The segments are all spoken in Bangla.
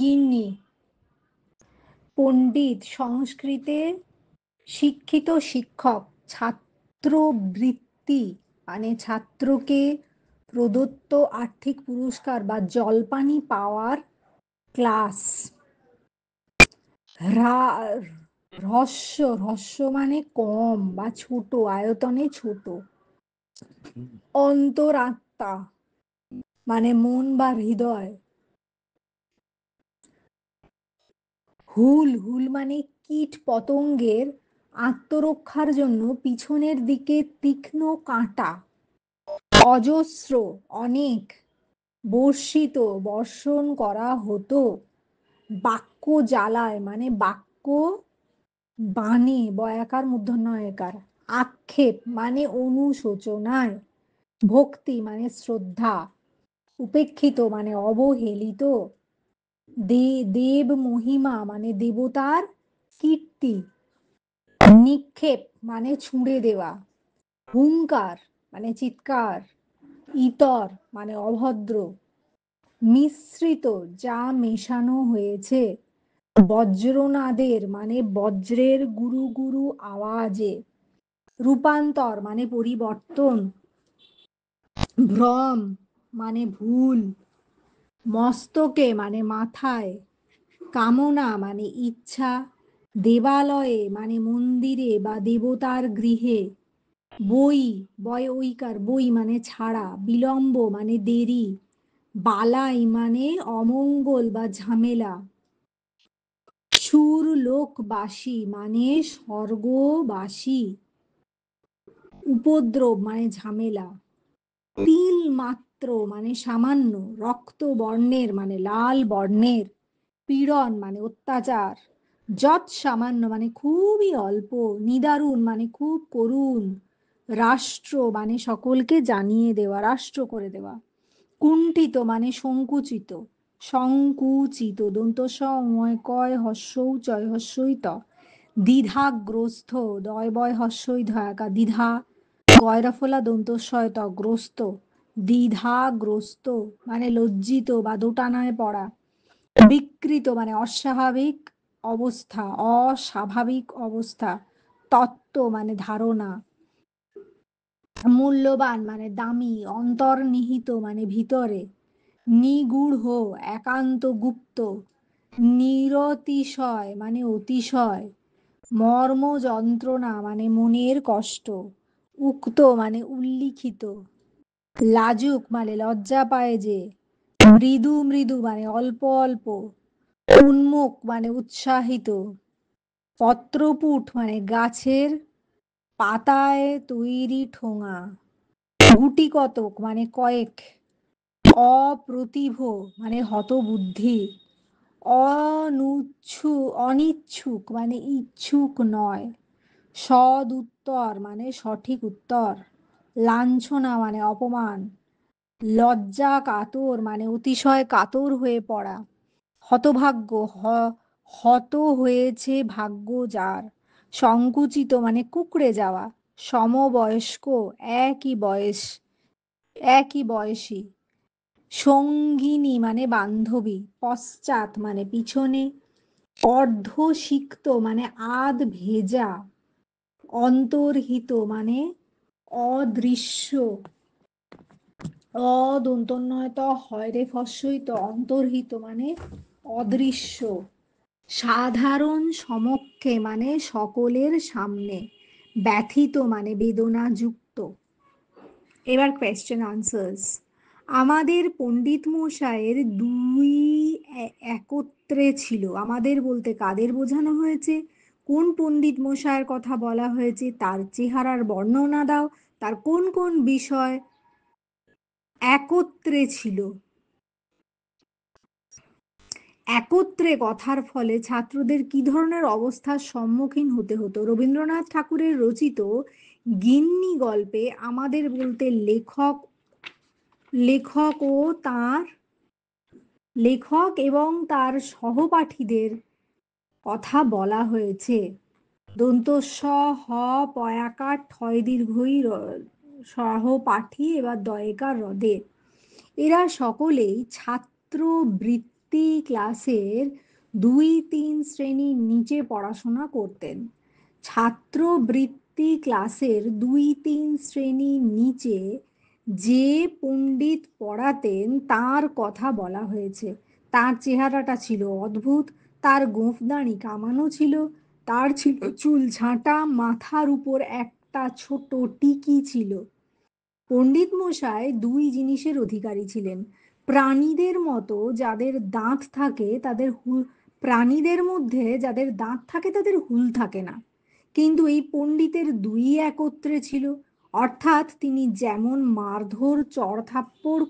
গিন্নি। পণ্ডিত সংস্কৃতে শিক্ষিত শিক্ষক। ছাত্রবৃত্তি মানে ছাত্রকে প্রদত্ত আর্থিক পুরস্কার বা জলপানি পাওয়ার ক্লাস। হ্রস্ব, হ্রস্ব মানে কম বা ছোট, আয়তনে ছোট। অন্তরাত্মা মানে মন বা হৃদয়। হুল, হুল মানে কীট পতঙ্গের আত্মরক্ষার জন্য পিছনের দিকে তীক্ষ্ণ কাঁটা। অজস্র অনেক। বর্ষিত বর্ষণ করা হতো। বাক্য জ্বালায় মানে বাক্য বাণে, বয়াকার মূর্ধন্য একার। আক্ষেপ মানে অনুশোচনায়। ভক্তি মানে শ্রদ্ধা। উপেক্ষিত মানে অবহেলিত। দেব মহিমা মানে দেবতার কীর্তি। নিক্ষেপ মানে ছুঁড়ে দেওয়া। হুঙ্কার মানে চিৎকার। ইতর মানে অভদ্র। মিশ্রিত যা মেশানো হয়েছে। বজ্রনাদের মানে বজ্রের গুরু গুরু আওয়াজে। রূপান্তর মানে পরিবর্তন। ভ্রম মানে ভুল। মস্তকে মানে মাথায়। কামনা মানে ইচ্ছা। দেবালয়ে মানে মন্দিরে বা দেবতার গৃহে। বই, বয় ঐকার, বই মানে ছাড়া। বিলম্ব মানে দেরি। বালাই মানে অমঙ্গল বা ঝামেলা। সুরলোকবাসী মানে স্বর্গবাসী। উপদ্রব মানে ঝামেলা। তিল মাত্র মানে সামান্য। রক্ত বর্ণের মানে লাল বর্ণের। পীড়ন মানে অত্যাচার। যৎ সামান্য মানে খুবই অল্প। নিদারুণ মানে খুব করুণ। রাষ্ট্র মানে সকলকে জানিয়ে দেওয়া, রাষ্ট্র করে দেওয়া। কুণ্ঠিত মানে সংকুচিত। সংকুচিত দন্ত সময় কয় হস্যৌ চয় হস্যই ত। দ্বিধাগ্রস্ত দয় বয় হস্যই ধয়াকা দ্বিধা। গয়রাফলা দন্তস্বয় ত গ্রস্ত। দ্বিধাগ্রস্ত মানে লজ্জিত বা দোটানায় পড়া। বিকৃত মানে অস্বাভাবিক অবস্থা, অস্বাভাবিক অবস্থা। তত্ত্ব মানে ধারণা। মূল্যবান মানে দামি। অন্তর্নিহিত মানে ভিতরে। নিগূঢ় একান্ত গুপ্ত। নিরতিশয় মানে অতিশয়। মর্ম যন্ত্রণা মানে মনের কষ্ট। উক্ত মানে উল্লিখিত। লাজুক মানে লজ্জা পায় যে। মৃদু মৃদু মানে অল্প অল্প। উন্মুখ মানে উৎসাহিত। পত্রপুট মানে গাছের পাতায় তৈরি ঠোঙা। গুটিকতক মানে কয়েক। অপ্রতিভ মানে হতবুদ্ধি। অনিচ্ছুক মানে ইচ্ছুক নয়। সদ উত্তর মানে সঠিক উত্তর। লাঞ্ছনা মানে অপমান। লজ্জা কাতর মানে অতিশয় কাতর হয়ে পড়া। হতভাগ্য হত হয়েছে ভাগ্য যার। সংকুচিত মানে কুঁকড়ে যাওয়া। সমবয়স্ক একই বয়স, একই বয়সী। সঙ্গিনী মানে বান্ধবী। পশ্চাৎ মানে পিছনে। অর্ধসিক্ত মানে আধ ভেজা। অন্তর্হিত মানে অদৃশ্য। অদন্তন্নয়ত হয় রে ফস্বইত। অন্তর্হিত মানে অদৃশ্য। সাধারণ সমক্ষে মানে সকলের সামনে। ব্যথিত মানে বেদনাযুক্ত। এবার কোয়েশ্চেন আনসার্স। আমাদের পণ্ডিত মশাইয়ের দুই একত্রে ছিল। আমাদের বলতে কাদের বোঝানো হয়েছে? কোন পণ্ডিত মশাইয়ের কথা বলা হয়েছে? তার চেহারার বর্ণনা দাও। তার কোন কোন বিষয় একত্রে ছিল? একত্রে কথার ফলে ছাত্রদের কি ধরনের অবস্থার সম্মুখীন হতে হতো? রবীন্দ্রনাথ ঠাকুরের রচিত গিন্নি গল্পে আমাদের বলতে লেখক ও তার লেখক এবং তার সহপাঠীদের কথা বলা হয়েছে। দন্ত স হ পয়াকার ঠয় দীর্ঘই সহপাঠী এবার দয়কার হ্রদে। এরা সকলেই ছাত্রবৃত্তি বৃত্তি ক্লাসের 2-3 শ্রেণীর নিচে পড়াশোনা করতেন। ছাত্রবৃত্তি ক্লাসের 2-3 শ্রেণীর নিচে যে পণ্ডিত পড়াতেন তার কথা বলা হয়েছে। তার চেহারাটা ছিল অদ্ভুত, তার গোঁফদাড়ি কামানো ছিল, তার ছিল চুল ঝাঁটা, মাথার উপর একটা ছোট টিকি ছিল। পণ্ডিত মশাই দুই জিনিসের অধিকারী ছিলেন। প্রাণীদের মতো যাদের দাঁত থাকে তাদের প্রাণীদের মধ্যে যাদের দাঁত থাকে তাদের হুল থাকে না, কিন্তু এই পণ্ডিতের দুই একত্রে ছিল। অর্থাৎ তিনি যেমন মারধর চড়থাপ্পড়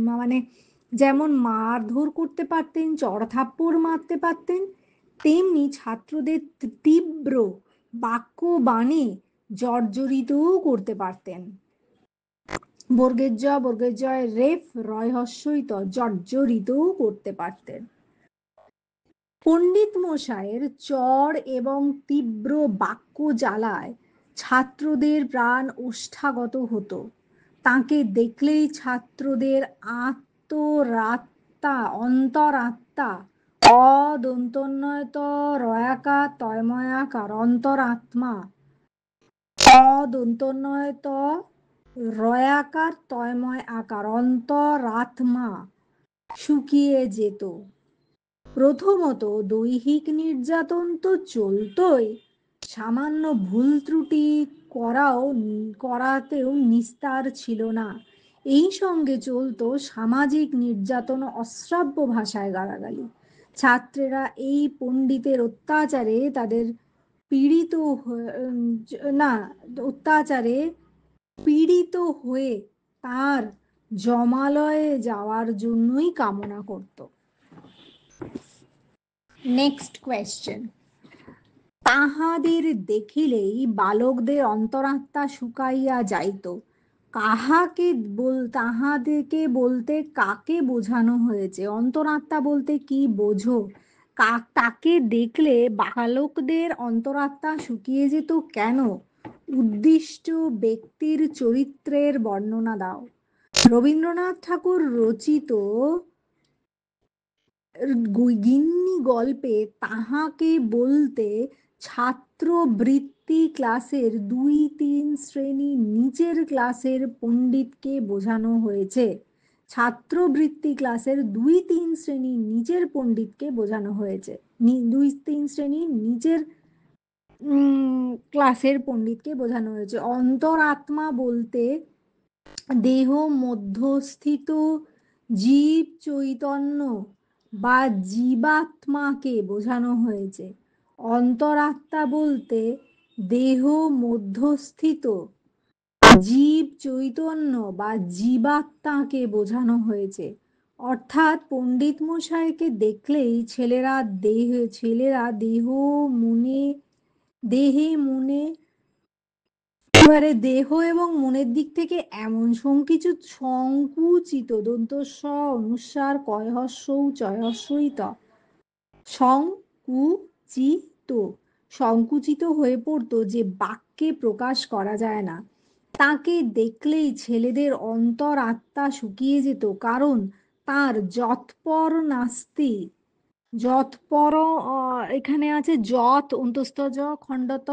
মানে যেমন মারধর করতে পারতেন, চড়থাপ্পড় মারতে পারতেন, তেমনি ছাত্রদের তীব্র বাক্য বাণে জর্জরিতও করতে পারতেন। বর্গের জয় রেফ রয় হস্যইত জর্জরিতও করতে পারতেন। পণ্ডিত মশাইয়ের চড় এবং তীব্র বাক্য জ্বালায় ছাত্রদের প্রাণ ওষ্ঠাগত হতো। তাকে দেখলেই ছাত্রদের অন্তরাত্মা অদন্তন্বয়ত রয়াকার তয়ময়াকার অন্তরাত্মা অদন্তন্বয়ত রয়াকার তয়ময় আকার অন্তরাত্মা শুকিয়ে যেত। প্রথমত দৈহিক নির্যাতন তো চলতই, সামান্য ভুল ত্রুটি করাতেও নিস্তার ছিল না। এই সঙ্গে চলতো সামাজিক নির্যাতন, অশ্রাব্য ভাষায় গালাগালি। ছাত্রেরা এই পণ্ডিতের অত্যাচারে পীড়িত হয়ে তার জমালয়ে যাওয়ার জন্যই কামনা করত। Next question. তাহাদের দেখিলেই বালকদের অন্তরাত্মা শুকাইয়া যাইত। তাহাদেরকে বলতে কাকে বোঝানো হয়েছে? অন্তরাত্মা বলতে কি বোঝো? তাকে দেখলে বালকদের অন্তরাত্মা শুকিয়ে যেত কেন? উদ্দিষ্ট ব্যক্তির চরিত্রের বর্ণনা দাও। রবীন্দ্রনাথ ঠাকুর রচিত গিন্নি গল্পে তাহাকে বলতে ছাত্রবৃত্তি ক্লাসের 2-3 শ্রেণী নিচের ক্লাসের পণ্ডিতকে বোঝানো হয়েছে। ছাত্রবৃত্তি ক্লাসের 2-3 শ্রেণী নিচের পণ্ডিতকে বোঝানো হয়েছে। 2-3 শ্রেণীর নিচের ক্লাসের পণ্ডিতকে বোঝানো হয়েছে। অন্তরাত্মা বলতে দেহ মধ্যস্থিত জীব চৈতন্য বা জীবাত্মাকে বোঝানো হয়েছে। অন্তরাত্মা বলতে দেহ মধ্যস্থিত জীব চৈতন্য বা জীবাত্মাকে বোঝানো হয়েছে। অর্থাৎ পণ্ডিত মশাইকে দেখলেই ছেলেরা দেহে মনে এবারে দেহ এবং মনের দিক থেকে এমন সংকুচিত দন্ত স অনুস্বার কয় হস্যৌ চয় হস্যইত সংকুচিত হয়ে পড়তো যে বাক্যে প্রকাশ করা যায় না। তাকে দেখলেই ছেলেদের অন্তর আত্মা শুকিয়ে যেত, কারণ তার যৎপর নাস্তি। যৎপর এখানে আছে যৎ অন্তস্থ জ খণ্ডত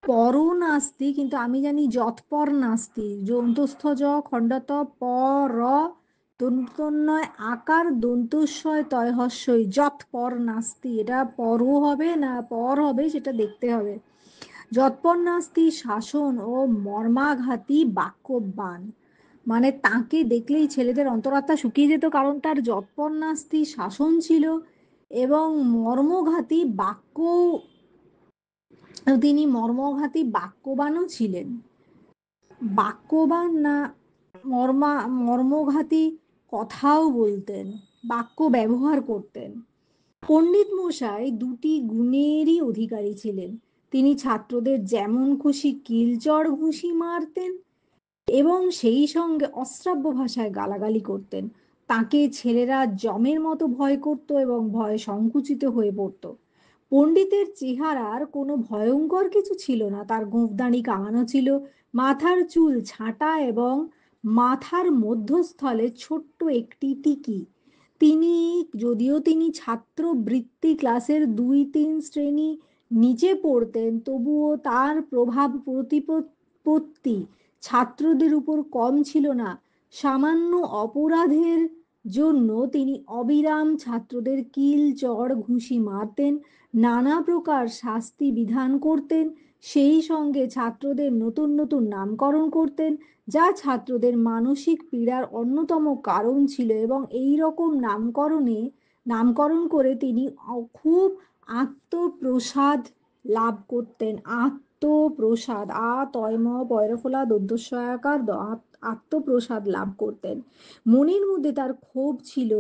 পর নাস্তি, কিন্তু আমি জানি যৎপর নাস্তি। অন্তস্থ জ খণ্ডত পর দন্তন্বয় আকার দন্তস্বয় তয় হস্যই যৎপর নাস্তি। এটা পরও হবে না পর হবে সেটা দেখতে হবে। যৎপর নাস্তি শাসন ও মর্মাঘাতী বাক্যবান, মানে তাকে দেখলেই ছেলেদের অন্তরাত্মা শুকিয়ে যেত, কারণ তার যৎপর নাস্তি শাসন ছিল এবং তিনি মর্মঘাতী বাক্যবানও ছিলেন। বাক্যবান না মর্মঘাতী কথাও বলতেন, বাক্য ব্যবহার করতেন। পণ্ডিত মশাই দুটি গুণেরই অধিকারী ছিলেন। তিনি ছাত্রদের যেমন খুশি কিলচড় ঘুষি মারতেন এবং সেই সঙ্গে অশ্রাব্য ভাষায় গালাগালি করতেন। তাকে ছেলেরা যমের মতো ভয় করত এবং ভয়ে সংকুচিত হয়ে পড়ত। পণ্ডিতের চেহারার কোনো ভয়ঙ্কর কিছু ছিল না। তার গোঁফদাড়ি কামানো ছিল, মাথার চুল ছাঁটা এবং মাথার মধ্যস্থলে ছোট্ট একটি টিকি। যদিও তিনি ছাত্রবৃত্তি ক্লাসের 2-3 শ্রেণী নিচে পড়তেন, তবুও তার প্রভাব প্রতিপত্তি ছাত্রদের উপর কম ছিল না। সামান্য অপরাধের জন্য তিনি অবিরাম ছাত্রদের কিল চড় ঘুষি মারতেন, নানা প্রকার শাস্তি বিধান করতেন, সেই সঙ্গে ছাত্রদের নতুন নতুন নামকরণ করতেন, যা ছাত্রদের মানসিক পীড়ার অন্যতম কারণ ছিল। এবং এই রকম নামকরণ করে তিনি খুব আত্মপ্রসাদ লাভ করতেন। আত্মপ্রসাদ, তয়ম পয়রফলা দন্তস্বয়াকার আত্মপ্রসাদ লাভ করতেন। মনের মধ্যে তার ক্ষোভ ছিল,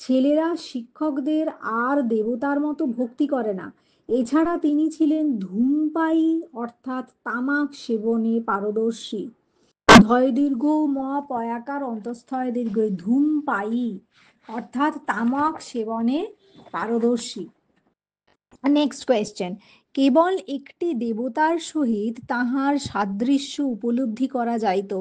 ছেলেরা শিক্ষকদের আর দেবতার মতো ভক্তি করে না। এছাড়া তিনি ছিলেন ধূমপায়ী, অর্থাৎ তামাক সেবনে পারদর্শী। ধয় দীর্ঘ ম পয়াকার অন্তঃস্থয় দীর্ঘ, ধূমপায়ী অর্থাৎ তামাক সেবনে পারদর্শী। নেক্সট কোয়েশ্চেন, কেবল একটি দেবতার সহিত তাহার সাদৃশ্য উপলব্ধি করা যাইত।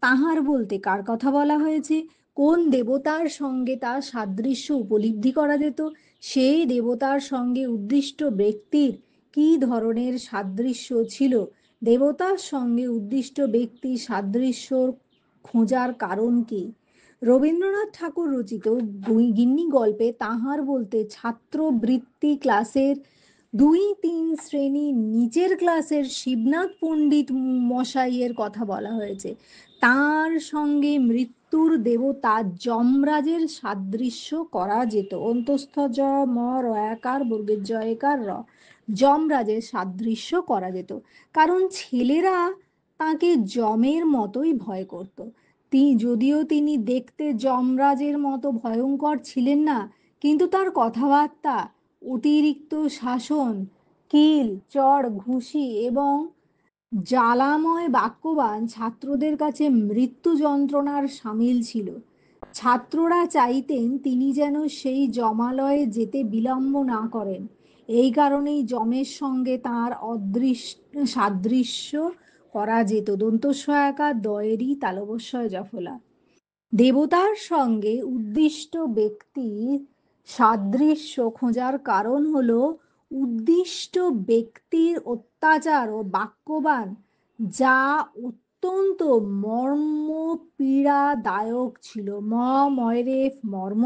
তাহার বলতে কার কথা বলা হয়েছে? কোন দেবতার সঙ্গে তার সাদৃশ্য উপলব্ধি করা যেত? সেই দেবতার সঙ্গে উদ্দিষ্ট ব্যক্তির কি ধরনের সাদৃশ্য ছিল? দেবতার সঙ্গে উদ্দিষ্ট ব্যক্তির সাদৃশ্য খোঁজার কারণ কি? রবীন্দ্রনাথ ঠাকুর রচিত গিন্নি গল্পে তাহার বলতে ছাত্রবৃত্তি ক্লাসের 2-3 শ্রেণী নিচের ক্লাসের শিবনাথ পণ্ডিত মশাইয়ের কথা বলা হয়েছে। তার সঙ্গে মৃত্যুর দেবতা যমরাজের সাদৃশ্য করা যেত। অন্তঃস্থ জ ম রয়াকার বর্গের জয়কার র, যমরাজের সাদৃশ্য করা যেত, কারণ ছেলেরা তাকে যমের মতোই ভয় করত। যদিও তিনি দেখতে যমরাজের মতো ভয়ঙ্কর ছিলেন না, কিন্তু তার কথাবার্তা, অতিরিক্ত শাসন, কিল চড় ঘুষি এবং জ্বালাময় বাক্যবাণ ছাত্রদের কাছে মৃত্যু যন্ত্রণার সামিল ছিল। ছাত্ররা চাইতেন তিনি যেন সেই যমালয়ে যেতে বিলম্ব না করেন। এই কারণেই যমের সঙ্গে তাঁর সাদৃশ্য করা যেত। দন্তস্বয়াকা দয়েরই তালবস্বয় জফলা। দেবতার সঙ্গে উদ্দিষ্ট ব্যক্তির সাদৃশ্য খোঁজার কারণ হল উদ্দিষ্ট ব্যক্তির অত্যাচার ও বাক্যবাণ, যা অত্যন্ত মর্মপীড়াদায়ক ছিল। ময়রেফ মর্ম,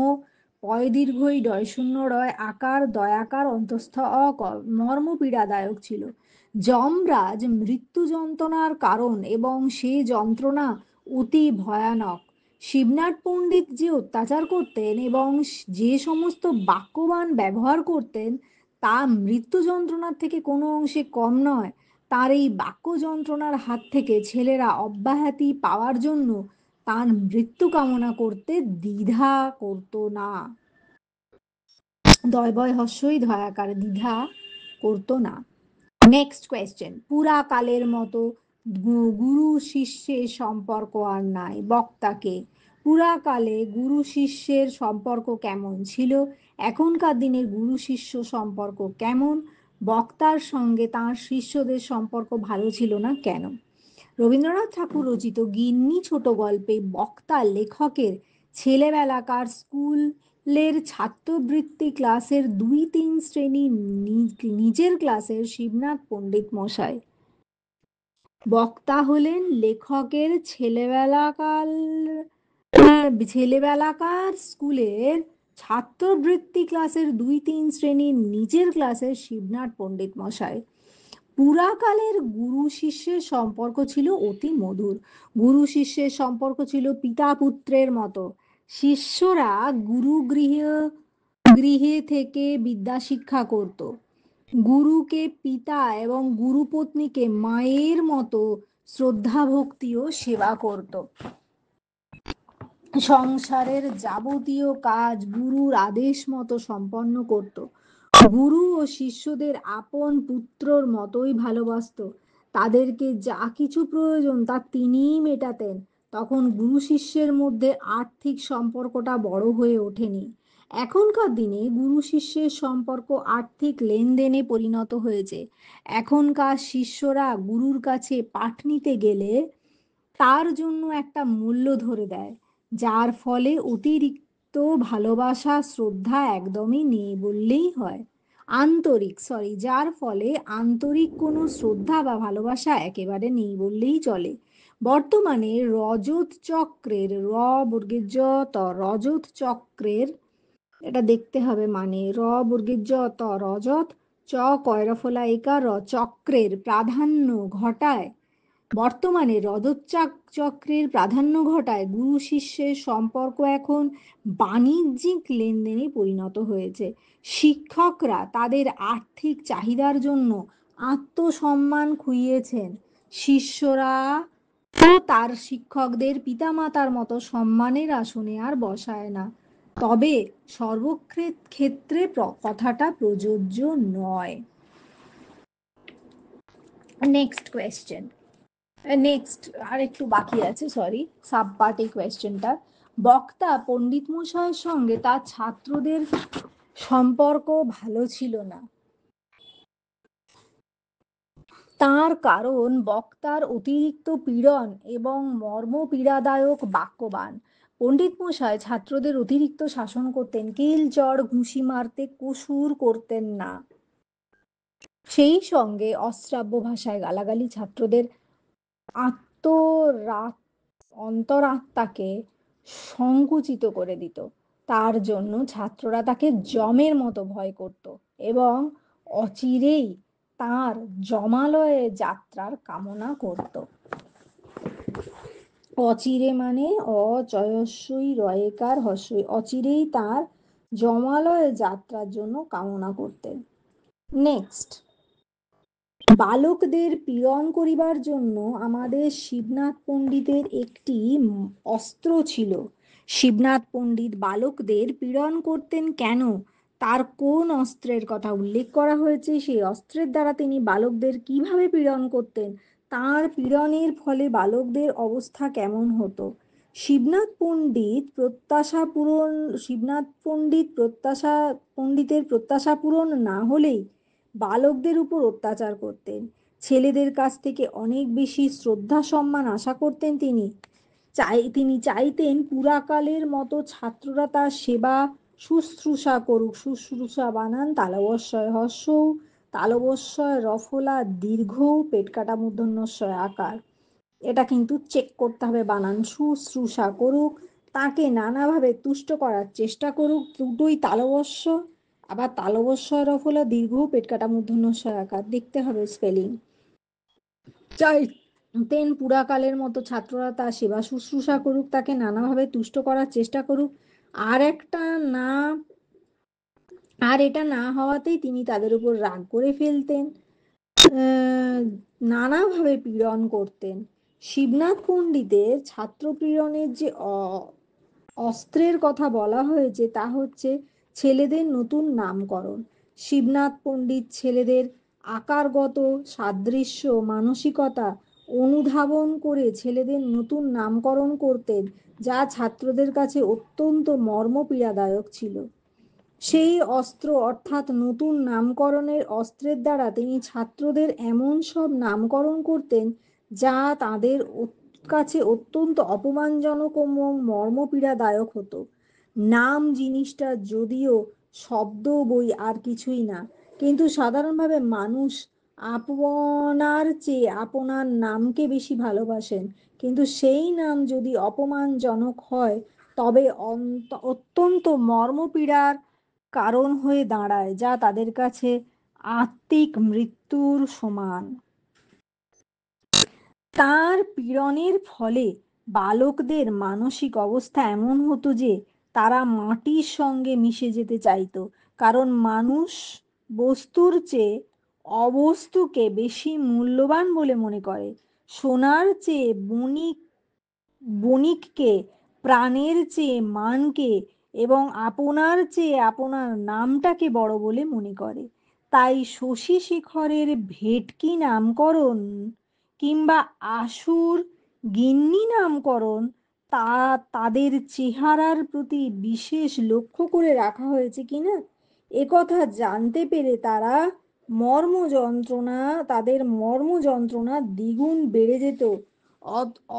পয় দীর্ঘই ডয় শূন্য রয় আকার দয়াকার অন্তঃস্থ অকর, মর্মপীড়াদায়ক ছিল। যমরাজ মৃত্যু যন্ত্রণার কারণ এবং সে যন্ত্রণা অতি ভয়ানক। শিবনাথ পণ্ডিত যে অত্যাচার করতেন এবং যে সমস্ত বাক্যবাণ ব্যবহার করতেন, তা মৃত্যু যন্ত্রণার থেকে কোনো অংশে কম নয়। তার এই বাক্য যন্ত্রণার হাত থেকে ছেলেরা অব্যাহতি পাওয়ার জন্য তার মৃত্যু কামনা করতে দ্বিধা করত না। দয়বয় হস্যই ধয়াকার, দ্বিধা করত না। নেক্সট কোয়েশ্চেন, পুরা কালের মতো গুরু শিষ্যের সম্পর্ক আর নাই। বক্তাকে, পুরাকালে গুরু শিষ্যের সম্পর্ক কেমন ছিল? এখনকার দিনে গুরু শিষ্য সম্পর্ক কেমন? বক্তার সঙ্গে তাঁর শিষ্যদের সম্পর্ক ভালো ছিল না কেন? রবীন্দ্রনাথ ঠাকুর রচিত গিন্নি ছোট গল্পে বক্তা লেখকের ছেলেবেলাকার স্কুলের ছাত্রবৃত্তি ক্লাসের 2-3 শ্রেণী নিজের ক্লাসের শিবনাথ পণ্ডিত মশাই। বক্তা হলেন লেখকের ছেলেবেলাকার স্কুলের ছাত্রবৃত্তি ক্লাসের 2-3 শ্রেণীর নিচের ক্লাসের শিবনাথ পণ্ডিত মশাই। পুরাকালের গুরু শিষ্যের সম্পর্ক ছিল অতি মধুর। গুরু শিষ্যের সম্পর্ক ছিল পিতা পুত্রের মতো। শিষ্যরা গৃহে থেকে বিদ্যা শিক্ষা করত। গুরুকে পিতা এবং গুরুপত্নীকে মায়ের মতো শ্রদ্ধা ভক্তি ও সেবা করত। সংসারের যাবতীয় কাজ গুরুর আদেশ মতো সম্পন্ন করত। গুরু ও শিষ্যদের আপন পুত্রর মতোই ভালোবাসত। তাদেরকে যা কিছু প্রয়োজন তা তিনিই মেটাতেন। তখন গুরু শিষ্যের মধ্যে আর্থিক সম্পর্কটা বড় হয়ে ওঠেনি। এখনকার দিনে গুরু শিষ্যের সম্পর্ক আর্থিক লেনদেনে পরিণত হয়েছে। এখনকার শিষ্যরা গুরুর কাছে পাঠ নিতে গেলে তার জন্য একটা মূল্য ধরে দেয়, যার ফলে অতিরিক্ত ভালোবাসা শ্রদ্ধা একদমই নেই বললেই হয়। যার ফলে আন্তরিক কোনো শ্রদ্ধা বা ভালোবাসা একেবারে নেই বললেই চলে। বর্তমানে রজত চক্রের রজত চক্রের, এটা দেখতে হবে, মানে রজত কয়রফলা একার চক্রের প্রাধান্য ঘটায়। বর্তমানে চক্রের প্রাধান্য ঘটায় গুরু শিষ্যের সম্পর্ক এখন বাণিজ্যিক লেনদেনে পরিণত হয়েছে। শিক্ষকরা তাদের আর্থিক চাহিদার জন্য আত্মসম্মান খুইয়েছেন। শিষ্যরা তো তার শিক্ষকদের পিতামাতার মতো সম্মানের আসনে আর বসায় না। তবে সর্বক্ষেত্রে কথাটা প্রযোজ্য নয়। নেক্সট কোয়েশ্চেন, আর একটু বাকি আছে, সরি, সাব পার্ট এই কোয়েশ্চেনটা। বক্তা পণ্ডিত মশাইয়ের সঙ্গে তার ছাত্রদের সম্পর্ক ভালো ছিল না। তার কারণ বক্তার অতিরিক্ত পীড়ন এবং মর্মপীড়াদায়ক বাক্যবাণ। পণ্ডিত মশাই ছাত্রদের অতিরিক্ত শাসন করতেন, কিল চড় ঘুষি মারতে কসুর করতেন না। সেই সঙ্গে অশ্রাব্য ভাষায় গালাগালি ছাত্রদের অন্তরাত্মাকে সংকুচিত করে দিত। তার জন্য ছাত্ররা তাকে যমের মতো ভয় করত এবং অচিরেই তার যমালয়ে যাত্রার কামনা করত। অচিরে মানে অচয়স্বই রয়েকার হস্যই, অচিরেই তার যমালয়ে যাত্রার জন্য কামনা করতেন। নেক্সট, বালকদের পীড়ন করিবার জন্য আমাদের শিবনাথ পণ্ডিতের একটি অস্ত্র ছিল। শিবনাথ পণ্ডিত বালকদের পীড়ন করতেন কেন, তার কোন অস্ত্রের কথা উল্লেখ করা হয়েছে, সেই অস্ত্রের দ্বারা তিনি বালকদের কিভাবে পীড়ন করতেন, তার পীড়নের ফলে বালকদের অবস্থা কেমন হতো। শিবনাথ পণ্ডিতের প্রত্যাশা পূরণ না হলেই বালকদের উপর অত্যাচার করতেন। ছেলেদের কাছ থেকে অনেক বেশি শ্রদ্ধা সম্মান আশা করতেন তিনি। চাইতেন পুরাকালের মতো ছাত্ররা তার সেবা শুশ্রূষা করুক। শুশ্রূষা বানান তালবস্যয় হস্যৌ, তালবস্যয় রফলা দীর্ঘৌ, পেট কাটা মূর্ধন্যস্বয় আকার। এটা কিন্তু চেক করতে হবে বানান। শুশ্রূষা করুক, তাকে নানাভাবে তুষ্ট করার চেষ্টা করুক, দুটোই তালবস্য, আবার তালবস্যয় রফলা দীর্ঘ, পেট কাটা মূর্ধন্যস্বয় আকার, দেখতে হবে স্পেলিং। চাইতেন পুরাকালের মতো ছাত্ররা তার সেবা শুশ্রূষা করুক, তাকে নানাভাবে তুষ্ট করার চেষ্টা করুক। আর এটা না হওয়াতেই তিনি তাদের উপর রাগ করে ফেলতেন, নানাভাবে পীড়ন করতেন। শিবনাথ পণ্ডিতের ছাত্র পীড়নের যে অস্ত্রের কথা বলা হয়েছে তা হচ্ছে ছেলেদের নতুন নামকরণ। শিবনাথ পণ্ডিত ছেলেদের আকারগত সাদৃশ্য মানসিকতা অনুধাবন করে ছেলেদের নতুন নামকরণ করতেন, যা ছাত্রদের কাছে অত্যন্ত মর্মপীড়াদায়ক ছিল। সেই অস্ত্র অর্থাৎ নতুন নামকরণের অস্ত্রের দ্বারা তিনি ছাত্রদের এমন সব নামকরণ করতেন যা তাদের কাছে অত্যন্ত অপমানজনক এবং মর্মপীড়াদায়ক হতো। নাম জিনিসটা যদিও শব্দ বই আর কিছুই না, কিন্তু সাধারণভাবে মানুষ আপনার চেয়ে আপনার নামকে বেশি ভালোবাসেন, কিন্তু সেই নাম যদি অপমানজনক হয় তবে অত্যন্ত মর্মপীড়ার কারণ হয়ে দাঁড়ায়, যা তাদের কাছে আত্মিক মৃত্যুর সমান। তার পীড়নের ফলে বালকদের মানসিক অবস্থা এমন হতো যে তারা মাটির সঙ্গে মিশে যেতে চাইতো, কারণ মানুষ বস্তুর চেয়ে অবস্তুকে বেশি মূল্যবান বলে মনে করে। সোনার চেয়ে বণিককে, প্রাণের চেয়ে মানকে এবং আপনার চেয়ে আপনার নামটাকে বড় বলে মনে করে। তাই শশী শেখরের ভেটকি নামকরণ কিংবা আসুর গিন্নি নামকরণ তাদের চেহারার প্রতি বিশেষ লক্ষ্য করে রাখা হয়েছে কিনা একথা জানতে পেরে তাদের মর্মযন্ত্রণা দ্বিগুণ বেড়ে যেত।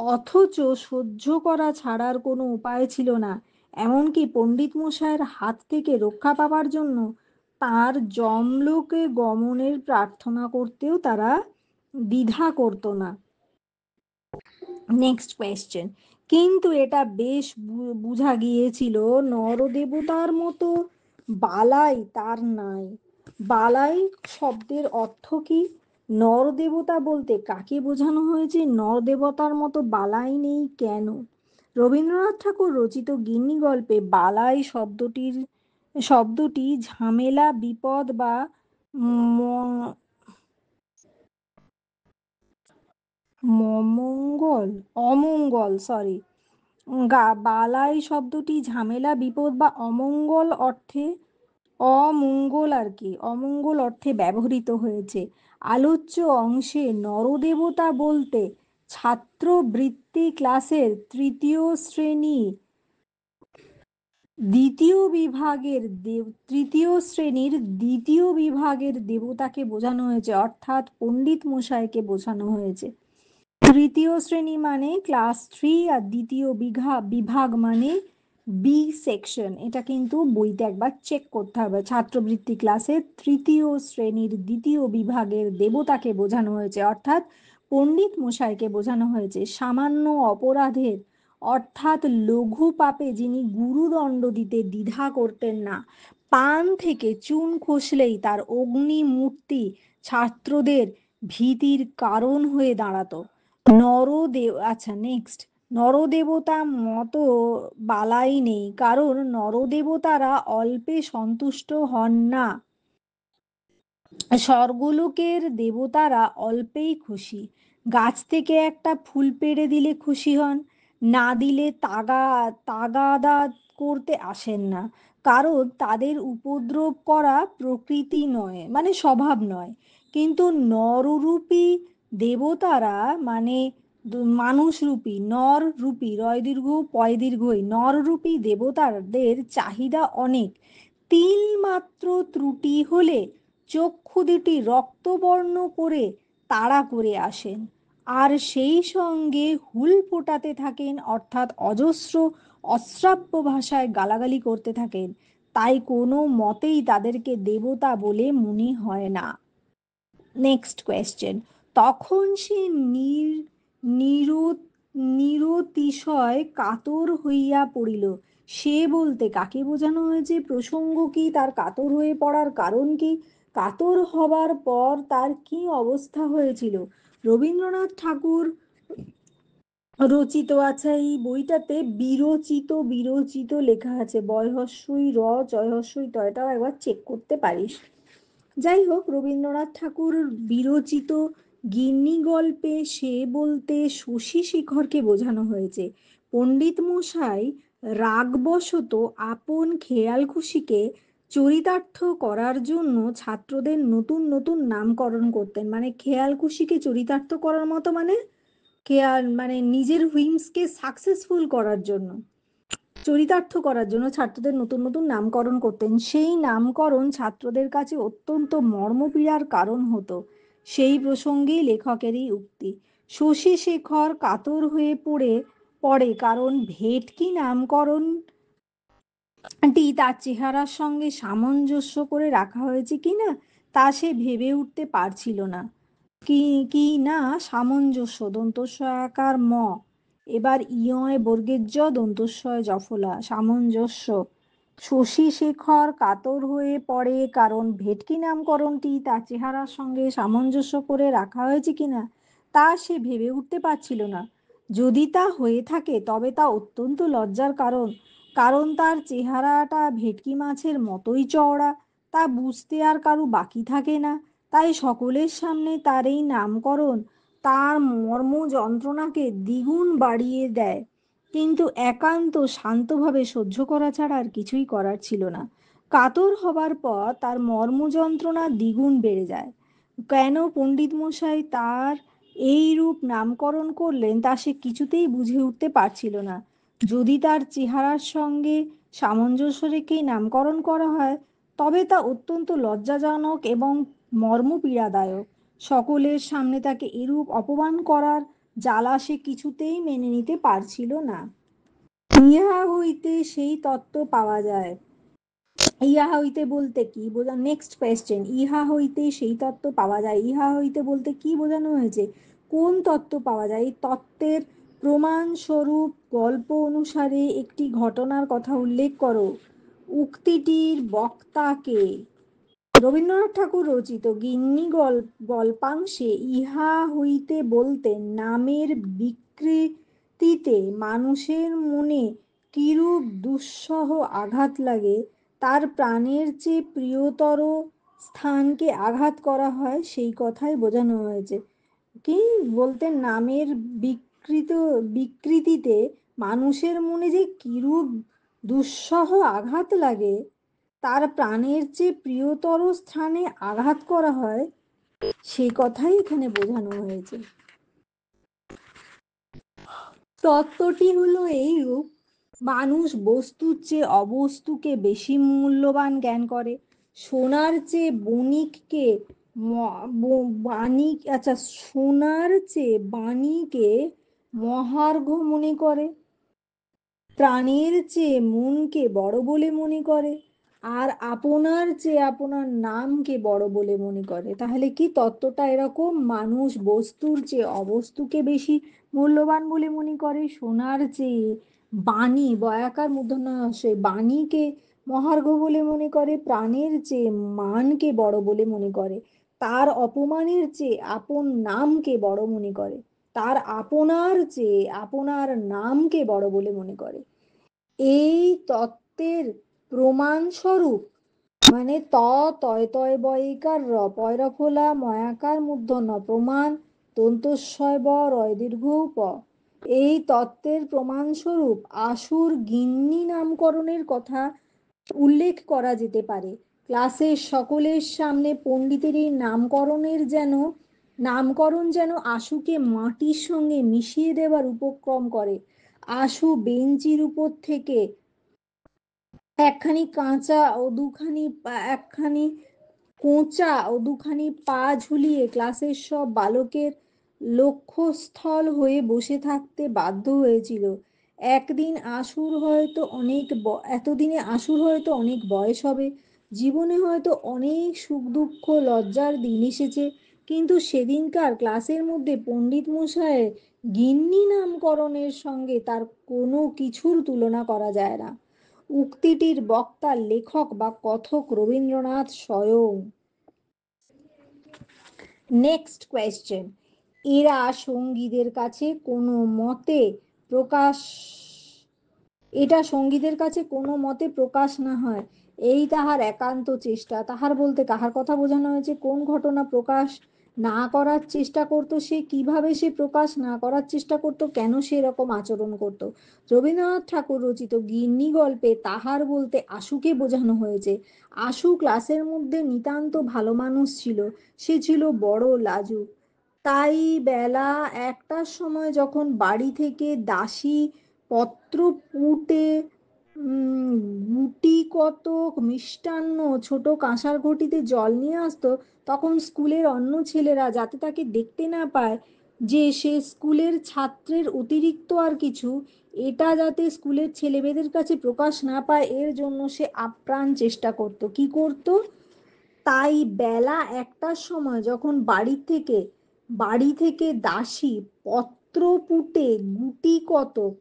অথচ সহ্য করা ছাড়ার কোনো উপায় ছিল না। এমনকি পণ্ডিত মশাইয়ের হাত থেকে রক্ষা পাবার জন্য তার যমলোকে গমনের প্রার্থনা করতেও তারা দ্বিধা করতো না। নেক্সট কোয়েশ্চেন, কিন্তু এটা বেশ বুঝা গিয়েছিল নরদেবতার মতো বালাই তার নাই। বালাই শব্দের অর্থ কি? নরদেবতা বলতে কাকে বোঝানো হয়েছে? নরদেবতার মতো বালাই নেই কেন? রবীন্দ্রনাথ ঠাকুর রচিত গিন্নি গল্পে বালাই শব্দটি ঝামেলা, বিপদ বা অমঙ্গল, সরি, বালাই শব্দটি ঝামেলা, বিপদ বা অমঙ্গল অর্থে, অমঙ্গল অর্থে ব্যবহৃত হয়েছে। আলোচ্য অংশে নরদেবতা বলতে ছাত্রবৃত্তি ক্লাসের তৃতীয় শ্রেণীর দ্বিতীয় বিভাগের দেবতাকে বোঝানো হয়েছে, অর্থাৎ পণ্ডিত মশাইকে বোঝানো হয়েছে। তৃতীয় শ্রেণী মানে ক্লাস 3 আর দ্বিতীয় বিভাগ মানে বি সেকশন। এটা কিন্তু বইতে একবার চেক করতে হবে। ছাত্রবৃত্তি ক্লাসের তৃতীয় শ্রেণীর দ্বিতীয় বিভাগের দেবতাকে বোঝানো হয়েছে, অর্থাৎ পণ্ডিত মশাইকে বোঝানো হয়েছে। সামান্য অপরাধের অর্থাৎ লঘু পাপে যিনি গুরুদণ্ড দিতে দ্বিধা করতেন না, পান থেকে চুন খসলেই তার অগ্নি মূর্তি ছাত্রদের ভীতির কারণ হয়ে দাঁড়াতো। আচ্ছা নেক্সট, নরদেবতা মতো বালাই নেই, কারণ নরদেবতারা অল্পে সন্তুষ্ট হন না। স্বর্গলোকের দেবতারা অল্পেই খুশি। গাছ থেকে একটা ফুল পেড়ে দিলে খুশি হন, না দিলে তাগাদা করতে আসেন না, কারণ তাদের উপদ্রব করা প্রকৃতি নয়, মানে স্বভাব নয়। কিন্তু নররূপী দেবতারা মানে মানুষরূপী, নররূপী, রয় দীর্ঘ পয় দীর্ঘই, নররূপী দেবতাদের চাহিদা অনেক। তিল মাত্র ত্রুটি হলে চক্ষু দুটি রক্তবর্ণ করে তাড়া করে আসেন, আর সেই সঙ্গে হুল ফোটাতে থাকেন, অর্থাৎ অজস্র অশ্রাব্য ভাষায় গালাগালি করতে থাকেন। তাই কোনো মতেই তাদেরকে দেবতা বলে মনে হয় না। নেক্সট কোয়েশ্চেন, তখন সে নিরতিশয় কাতর হইয়া পড়িল। সে বলতে কাকে বোঝানো হয়েছে? প্রসঙ্গ কি? তার কাতর হয়ে পড়ার কারণ কি? কাতর হবার পর তার কি অবস্থা হয়েছিল? রবীন্দ্রনাথ ঠাকুর রচিত, আচ্ছা এই বইটাতে বিরচিত লেখা আছে, বয়হস্যই র জয়হস্যই ত, এটাও একবার চেক করতে পারিস। যাই হোক, রবীন্দ্রনাথ ঠাকুর বিরচিত গিন্নি গল্পে সে বলতে শশী শেখরকে বোঝানো হয়েছে। পণ্ডিত মশাই রাগবশত আপন খেয়াল খুশিকে চরিতার্থ করার জন্য ছাত্রদের নতুন নতুন নামকরণ করতেন। মানে খেয়াল খুশিকে চরিতার্থ করার মতো মানে নিজের হুইমসকে সাকসেসফুল করার জন্য, চরিতার্থ করার জন্য ছাত্রদের নতুন নতুন নামকরণ করতেন। সেই নামকরণ ছাত্রদের কাছে অত্যন্ত মর্মপীড়ার কারণ হতো। সেই প্রসঙ্গেই লেখকেরই উক্তি। শশী শেখর কাতর হয়ে পড়ে কারণ ভেটকি নামকরণটি তার চেহারার সঙ্গে সামঞ্জস্য করে রাখা হয়েছে কিনা তা সে ভেবে উঠতে পারছিল না। কি না সামঞ্জস্য, দন্তস্বয়াকার ম, এবার ইয় বর্গের জ, দন্তস্বয় জফলা, সামঞ্জস্য। শশী শেখর কাতর হয়ে পড়ে কারণ ভেটকি নামকরণটি তার চেহারার সঙ্গে সামঞ্জস্য করে রাখা হয়েছে কিনা তা সে ভেবে উঠতে পারছিল না। যদি তা হয়ে থাকে তবে তা অত্যন্ত লজ্জার কারণ, কারণ তার চেহারাটা ভেটকি মাছের মতোই চওড়া, তা বুঝতে আর কারু বাকি থাকে না। তাই সকলের সামনে তার এই নামকরণ তার মর্ম যন্ত্রণাকে দ্বিগুণ বাড়িয়ে দেয়, কিন্তু একান্ত শান্তভাবে সহ্য করা ছাড়া আর কিছুই করার ছিল না। কাতর হবার পর তার মর্ম যন্ত্রণা দ্বিগুণ বেড়ে যায়। কেন পণ্ডিত মশাই তার এই রূপ নামকরণ করলেন তা সে কিছুতেই বুঝে উঠতে পারছিল না। যদি তার চেহারার সঙ্গে সামঞ্জস্য রেখেই নামকরণ করা হয় তবে তা অত্যন্ত লজ্জাজনক এবং মর্মপীড়াদায়ক। সকলের সামনে তাকে এরূপ অপমান করার জ্বালা সে কিছুতেই মেনে নিতে পারছিল না। ইহা হইতে সেই তত্ত্ব পাওয়া যায়। ইহা হইতে বলতে কি বোঝা, নেক্সট কোয়েশ্চেন, ইহা হইতে সেই তত্ত্ব পাওয়া যায়, ইহা হইতে বলতে কি বোঝানো হয়েছে, কোন তত্ত্ব পাওয়া যায়? এই তত্ত্বের প্রমাণ স্বরূপ গল্প অনুসারে একটি ঘটনার কথা উল্লেখ করো। উক্তিটির বক্তা কে? রবীন্দ্রনাথ ঠাকুর রচিত গিন্নি গল্পাংশে ইহা হইতে বলতে নামের বিকৃতিতে মানুষের মনে কিরূপ দুঃসহ আঘাত লাগে, তার প্রাণের চেয়ে প্রিয়তর স্থানকে আঘাত করা হয়, সেই কথাই বোঝানো হয়েছে। কি বলতে নামের বিকৃতিতে মানুষের মনে যে কিরূপ দুঃসহ আঘাত লাগে, তার প্রাণের চেয়ে প্রিয়তর স্থানে আঘাত করা হয়, সেই কথাই এখানে বোঝানো হয়েছে। তত্ত্বটি হলো এইরূপ: মানুষ বস্তুর চেয়ে অবস্তুকে বেশি মূল্যবান জ্ঞান করে, সোনার চেয়ে বণিককে সোনার চেয়ে বাণীকে মহার্ঘ মনে করে, প্রাণের চেয়ে মনকে বড় বলে মনে করে, আর আপনার চেয়ে আপনার নামকে বড় বলে মনে করে। তাহলে কি তত্ত্বটা এরকম, মানুষ বস্তুর চেয়ে অবস্তুকে বেশি মূল্যবান বলে মনে করে, সোনার চেয়ে বাণী বয়াকার মূর্ধন্যাশয় বাণীকে মহার্ঘ বলে মনে করে, প্রাণের চেয়ে মানকে বড় বলে মনে করে, তার অপমানের চেয়ে আপন নামকে বড় মনে করে, তার আপনার চেয়ে আপনার নামকে বড় বলে মনে করে। এই তত্ত্বের প্রমাণস্বরূপ, মানে তয় তয় বয়িকার র পয়রা ফোলা ময়াকার মূর্ধন্য প্রমাণ দন্তস্বয় ব রয় দীর্ঘ প, এই তত্ত্বের প্রমাণস্বরূপ আসুর গিন্নি নামকরণের কথা উল্লেখ করা যেতে পারে। ক্লাসের সকলের সামনে পণ্ডিতের এই নামকরণ যেন আশুকে মাটির সঙ্গে মিশিয়ে দেবার উপক্রম করে। আশু বেঞ্চির উপর থেকে একখানি কোঁচা ও দুখানি পা ঝুলিয়ে ক্লাসের সব বালকের লক্ষ্যস্থল হয়ে বসে থাকতে বাধ্য হয়েছিল। এতদিনে আশুর হয়তো অনেক বয়স হবে, জীবনে হয়তো অনেক সুখ দুঃখ লজ্জার দিন এসেছে, কিন্তু সেদিনকার ক্লাসের মধ্যে পণ্ডিত মশাইয়ের গিন্নি নামকরণের সঙ্গে তার কোনো কিছুর তুলনা করা যায় না। উক্তিটির বক্তা লেখক বা কথক রবীন্দ্রনাথ স্বয়ং। নেক্সট কোয়েশ্চেন, এরা সঙ্গীদের কাছে কোনো মতে প্রকাশ এটা সঙ্গীদের কাছে কোনো মতে প্রকাশ না হয়, এই তাহার একান্ত চেষ্টা। তাহার বলতে কাহার কথা বোঝানো হয়েছে, কোন ঘটনা প্রকাশ না করার চেষ্টা করত, সে কিভাবে সে প্রকাশ না করার চেষ্টা করত, কেন সে এরকম আচরণ করত। রবীন্দ্রনাথ ঠাকুর রচিত গিন্নি গল্পে তাহার বলতে আশুকে বোঝানো হয়েছে। আশু ক্লাসের মধ্যে নিতান্ত ভালো মানুষ ছিল, সে ছিল বড় লাজুক। তাই বেলা 1টার সময় যখন বাড়ি থেকে দাসী পত্র পুঁটে গুটি কতক মিষ্টান্ন ছোট কাঁসার ঘটিতে জল নিয়ে আসতো, তখন স্কুলের অন্য ছেলেরা যাতে তাকে দেখতে না পায় যে সে স্কুলের ছাত্রের অতিরিক্ত আর কিছু, এটা যাতে স্কুলের ছেলেমেয়েদের কাছে প্রকাশ না পায়, এর জন্য সে আপ্রাণ চেষ্টা করত। কি করত? তাই বেলা 1টার সময় যখন বাড়ি থেকে দাসী পত্র পুঁটে গুটি কতক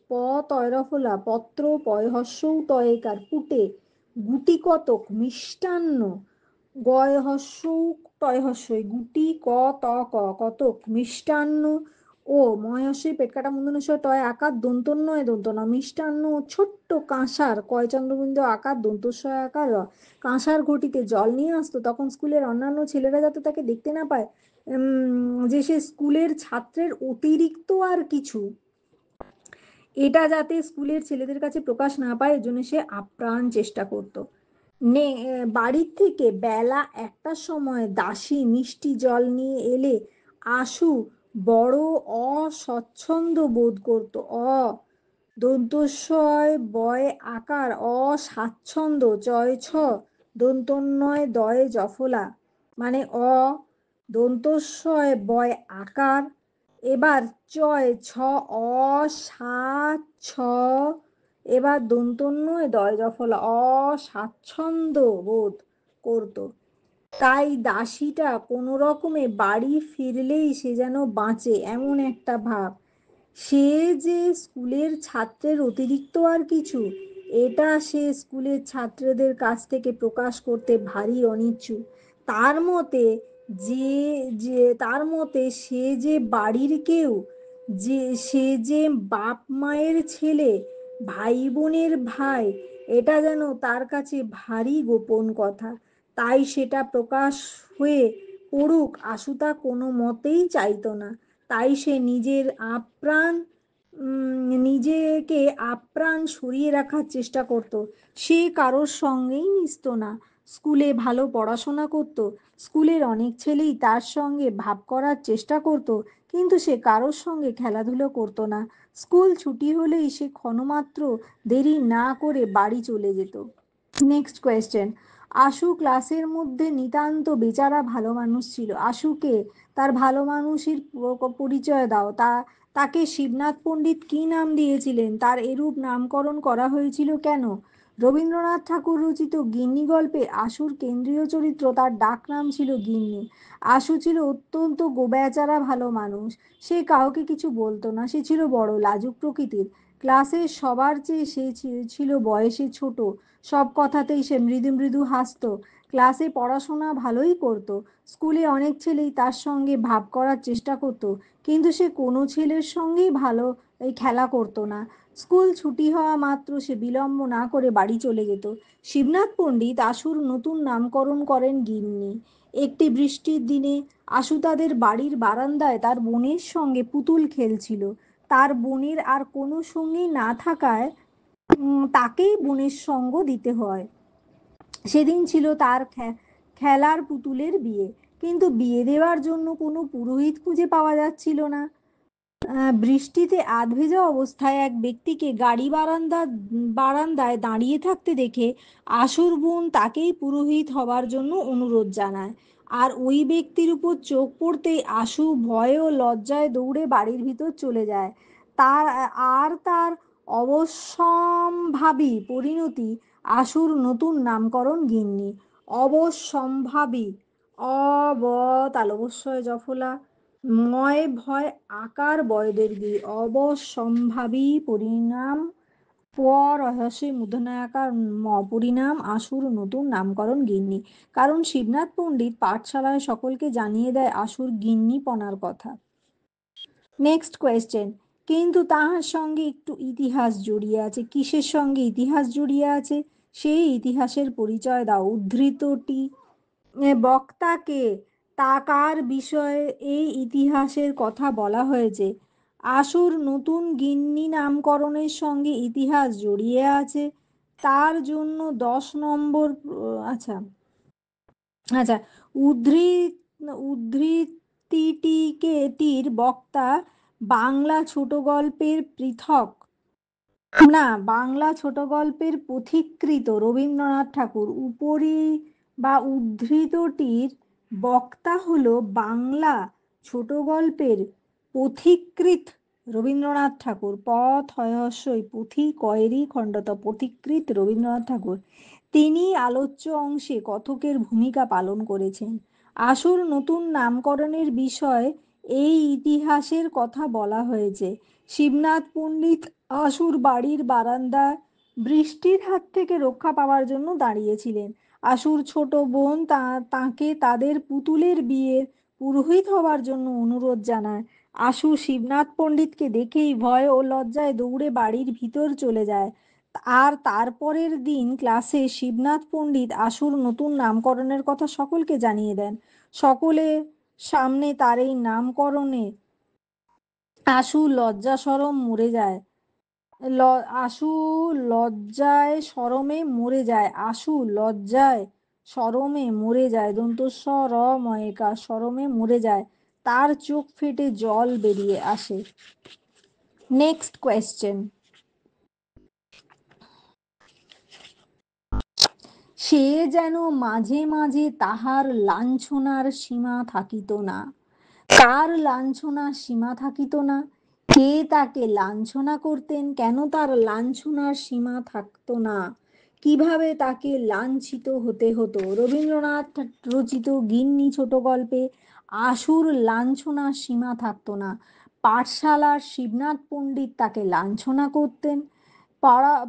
তয়রফলা পত্র পয়হস্যৌ টয়কার পুঁটে গুটি কতক মিষ্টান্ন গয়হস্যৌ টয়হস্যই গুটি কতক মিষ্টান্ন ও ময়স্যই পেট কাটা মূর্ধন্য টয় আকার দন্তন্নয় দন্তন মিষ্টান্ন ছোট্ট কাঁসার কয় চন্দ্রবিন্দু আকার দন্তস্বয় আকার কাঁসার ঘটিতে জল নিয়ে আসতো, তখন স্কুলের অন্যান্য ছেলেরা যাতে তাকে দেখতে না পায় যে সে স্কুলের ছাত্রের অতিরিক্ত আর কিছু, এটা যাতে স্কুলের ছেলেদের কাছে প্রকাশ না পায়, এজন্য সে আপ্রাণ চেষ্টা করত। বাড়ির থেকে বেলা 1টার সময় দাসী মিষ্টি জল নিয়ে এলে আশু বড় অস্বচ্ছন্দ বোধ করত। দন্তস্বয় বয় আকার অস্বাচ্ছন্দ্য চয় ছ দন্তন্বয় দয়ে জফলা, মানে দন্তস্বয় বয় আকার, এবার চয় ছ অসাচ্ছ এবার দন্তন্যয় দয় জফলা অস্বাচ্ছন্দ্য বোধ করত। তাই দাসীটা কোনো রকমে বাড়ি ফিরলেই সে যেন বাঁচে এমন একটা ভাব। সে যে স্কুলের ছাত্রের অতিরিক্ত আর কিছু, এটা সে স্কুলের ছাত্রদের কাছ থেকে প্রকাশ করতে ভারী অনিচ্ছুক। তার মতে যে যে তার মতে সে যে বাড়ির কেউ, যে সে যে বাপ মায়ের ছেলে, ভাই বোনের ভাই, এটা যেন তার কাছে ভারী গোপন কথা। তাই সেটা প্রকাশ হয়ে পড়ুক আশু তা কোনো মতেই চাইতো না। তাই সে নিজেকে আপ্রাণ সরিয়ে রাখার চেষ্টা করত। সে কারোর সঙ্গেই মিশত না। স্কুলে ভালো পড়াশোনা করত, স্কুলের অনেক ছেলেই তার সঙ্গে ভাব করার চেষ্টা করত, কিন্তু সে কারোর সঙ্গে খেলাধুলো করত না। স্কুল ছুটি হলেই সে ক্ষণমাত্র দেরি না করে বাড়ি চলে যেত। Next question. আশু ক্লাসের মধ্যে নিতান্ত বেচারা ভালো মানুষ ছিল। আশুকে তার ভালো মানুষের পরিচয় দাও। তাকে শিবনাথ পণ্ডিত কি নাম দিয়েছিলেন? তার এরূপ নামকরণ করা হয়েছিল কেন? রবীন্দ্রনাথ ঠাকুর রচিত গিন্নি গল্পে আশুর কেন্দ্রীয় চরিত্র, তার ডাক নাম ছিল গিন্নি। আশু ছিল অত্যন্ত বেচারা ভালো মানুষ। সে কাউকে কিছু বলতো না। সে ছিল বড় লাজুক প্রকৃতির। ক্লাসের সবার চেয়ে সে ছিল বয়সে ছোট। সব কথাতেই সে মৃদু মৃদু হাসতো। ক্লাসে পড়াশোনা ভালোই করত। স্কুলে অনেক ছেলেই তার সঙ্গে ভাব করার চেষ্টা করত, কিন্তু সে কোনো ছেলের সঙ্গেই ভালো খেলা করতো না। স্কুল ছুটি হওয়া মাত্র সে বিলম্ব না করে বাড়ি চলে যেত। শিবনাথ পণ্ডিত আশুর নতুন নামকরণ করেন গিন্নি। একটি বৃষ্টির দিনে আশু তাদের বাড়ির বারান্দায় তার বোনের সঙ্গে পুতুল খেলছিল। তার বোনের আর কোনো সঙ্গী না থাকায় তাকেই বোনের সঙ্গ দিতে হয়। সেদিন ছিল তার খেলার পুতুলের বিয়ে, কিন্তু বিয়ে দেওয়ার জন্য কোনো পুরোহিত খুঁজে পাওয়া যাচ্ছিল না। বৃষ্টিতে আধভেজা অবস্থায় এক ব্যক্তিকে গাড়ি বারান্দায় দাঁড়িয়ে থাকতে দেখে আশুর বোন তাকেই পুরোহিত হবার জন্য অনুরোধ জানায়। আর ওই ব্যক্তির উপর চোখ পড়তেই আশু ভয়ে ও লজ্জায় দৌড়ে বাড়ির ভিতর চলে যায়। তার অবশ্যম্ভাবী পরিণতি আশুর নতুন নামকরণ গিন্নি। অবশ্যম্ভাবী, অব তালবস্যয় জফলা, ময় ভয় আকার বয়দীর্ঘী, অবশ্যম্ভাবী পরিণাম রহস্যই মূর্ধন্যাকার পরিণাম আশুর নতুন নামকরণ গিন্নি। কারণ শিবনাথ পণ্ডিত পাঠশালায় সকলকে জানিয়ে দেয় আশুর গিন্নিপনার কথা। Next question. কিন্তু তাহার সঙ্গে একটু ইতিহাস জড়িয়ে আছে। কিসের সঙ্গে ইতিহাস জড়িয়ে আছে? সেই ইতিহাসের পরিচয় দাও। উদ্ধৃতটি বক্তাকে কার বিষয়ে এই ইতিহাসের কথা বলা হয়েছে? আশুর নতুন গিন্নি নামকরণের সঙ্গে ইতিহাস জড়িয়ে আছে, তার জন্য 10 নম্বর। আচ্ছা আচ্ছা উদ্ধৃতিটির বক্তা বাংলা ছোট গল্পের পৃথক না বাংলা ছোট গল্পের পথিকৃৎ রবীন্দ্রনাথ ঠাকুর। উপরি বা উদ্ধৃতটির বক্তা হলো বাংলা ছোট গল্পের পথিকৃৎ রবীন্দ্রনাথ ঠাকুর। পথ হয়স্যই পুঁথি কয়েরি খণ্ডত পথিকৃৎ রবীন্দ্রনাথ ঠাকুর। তিনি আলোচ্য অংশে কথকের ভূমিকা পালন করেছেন। আশুর নতুন নামকরণের বিষয় এই ইতিহাসের কথা বলা হয়েছে। শিবনাথ পণ্ডিত আশুর বাড়ির বারান্দায় বৃষ্টির হাত থেকে রক্ষা পাওয়ার জন্য দাঁড়িয়েছিলেন। আশুর ছোট বোন তাকে তাদের পুতুলের বিয়ের পুরোহিত হবার জন্য অনুরোধ জানায়। আশু শিবনাথ পণ্ডিতকে দেখেই ভয় ও লজ্জায় দৌড়ে বাড়ির ভিতর চলে যায়। আর তারপরের দিন ক্লাসে শিবনাথ পণ্ডিত আশুর নতুন নামকরণের কথা সকলকে জানিয়ে দেন। সকলের সামনে তার এই নামকরণে আশু লজ্জা শরম মরে যায়। আশু লজ্জায় শরমে মরে যায়। আশু লজ্জায় শরমে মরে যায়। দন্তস্ব র ময়িকা শরমে মরে যায়। তার চোখ ফেটে জল বেরিয়ে আসে। Next question. সে যেন মাঝে মাঝে তাহার লাঞ্ছনার সীমা থাকিত না। কার লাঞ্ছনার সীমা থাকিত না? কে তাকে লাঞ্ছনা করতেন, কেন তার লাঞ্ছনার সীমা থাকতো না, কিভাবে তাকে লাঞ্ছিত হতে হতো। রবীন্দ্রনাথ রচিত গিন্নি ছোট গল্পে আশুর লাঞ্ছনার সীমা থাকতো না। পাঠশালার শিবনাথ পণ্ডিত তাকে লাঞ্ছনা করতেন।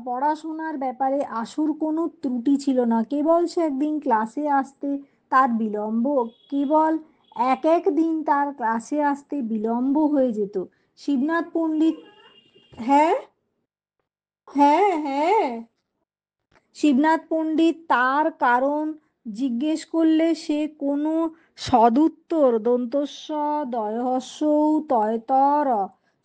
পড়াশোনার ব্যাপারে আশুর কোনো ত্রুটি ছিল না, কেবল সে একদিন ক্লাসে আসতে তার বিলম্ব, কেবল এক দিন তার ক্লাসে আসতে বিলম্ব হয়ে যেত। শিবনাথ পণ্ডিত, হ্যাঁ হ্যাঁ হ্যাঁ, শিবনাথ পণ্ডিত তার কারণ জিজ্ঞেস করলে সে কোনো সদুত্তর, দন্তস্ব দয়হস্যৌ তয়তর,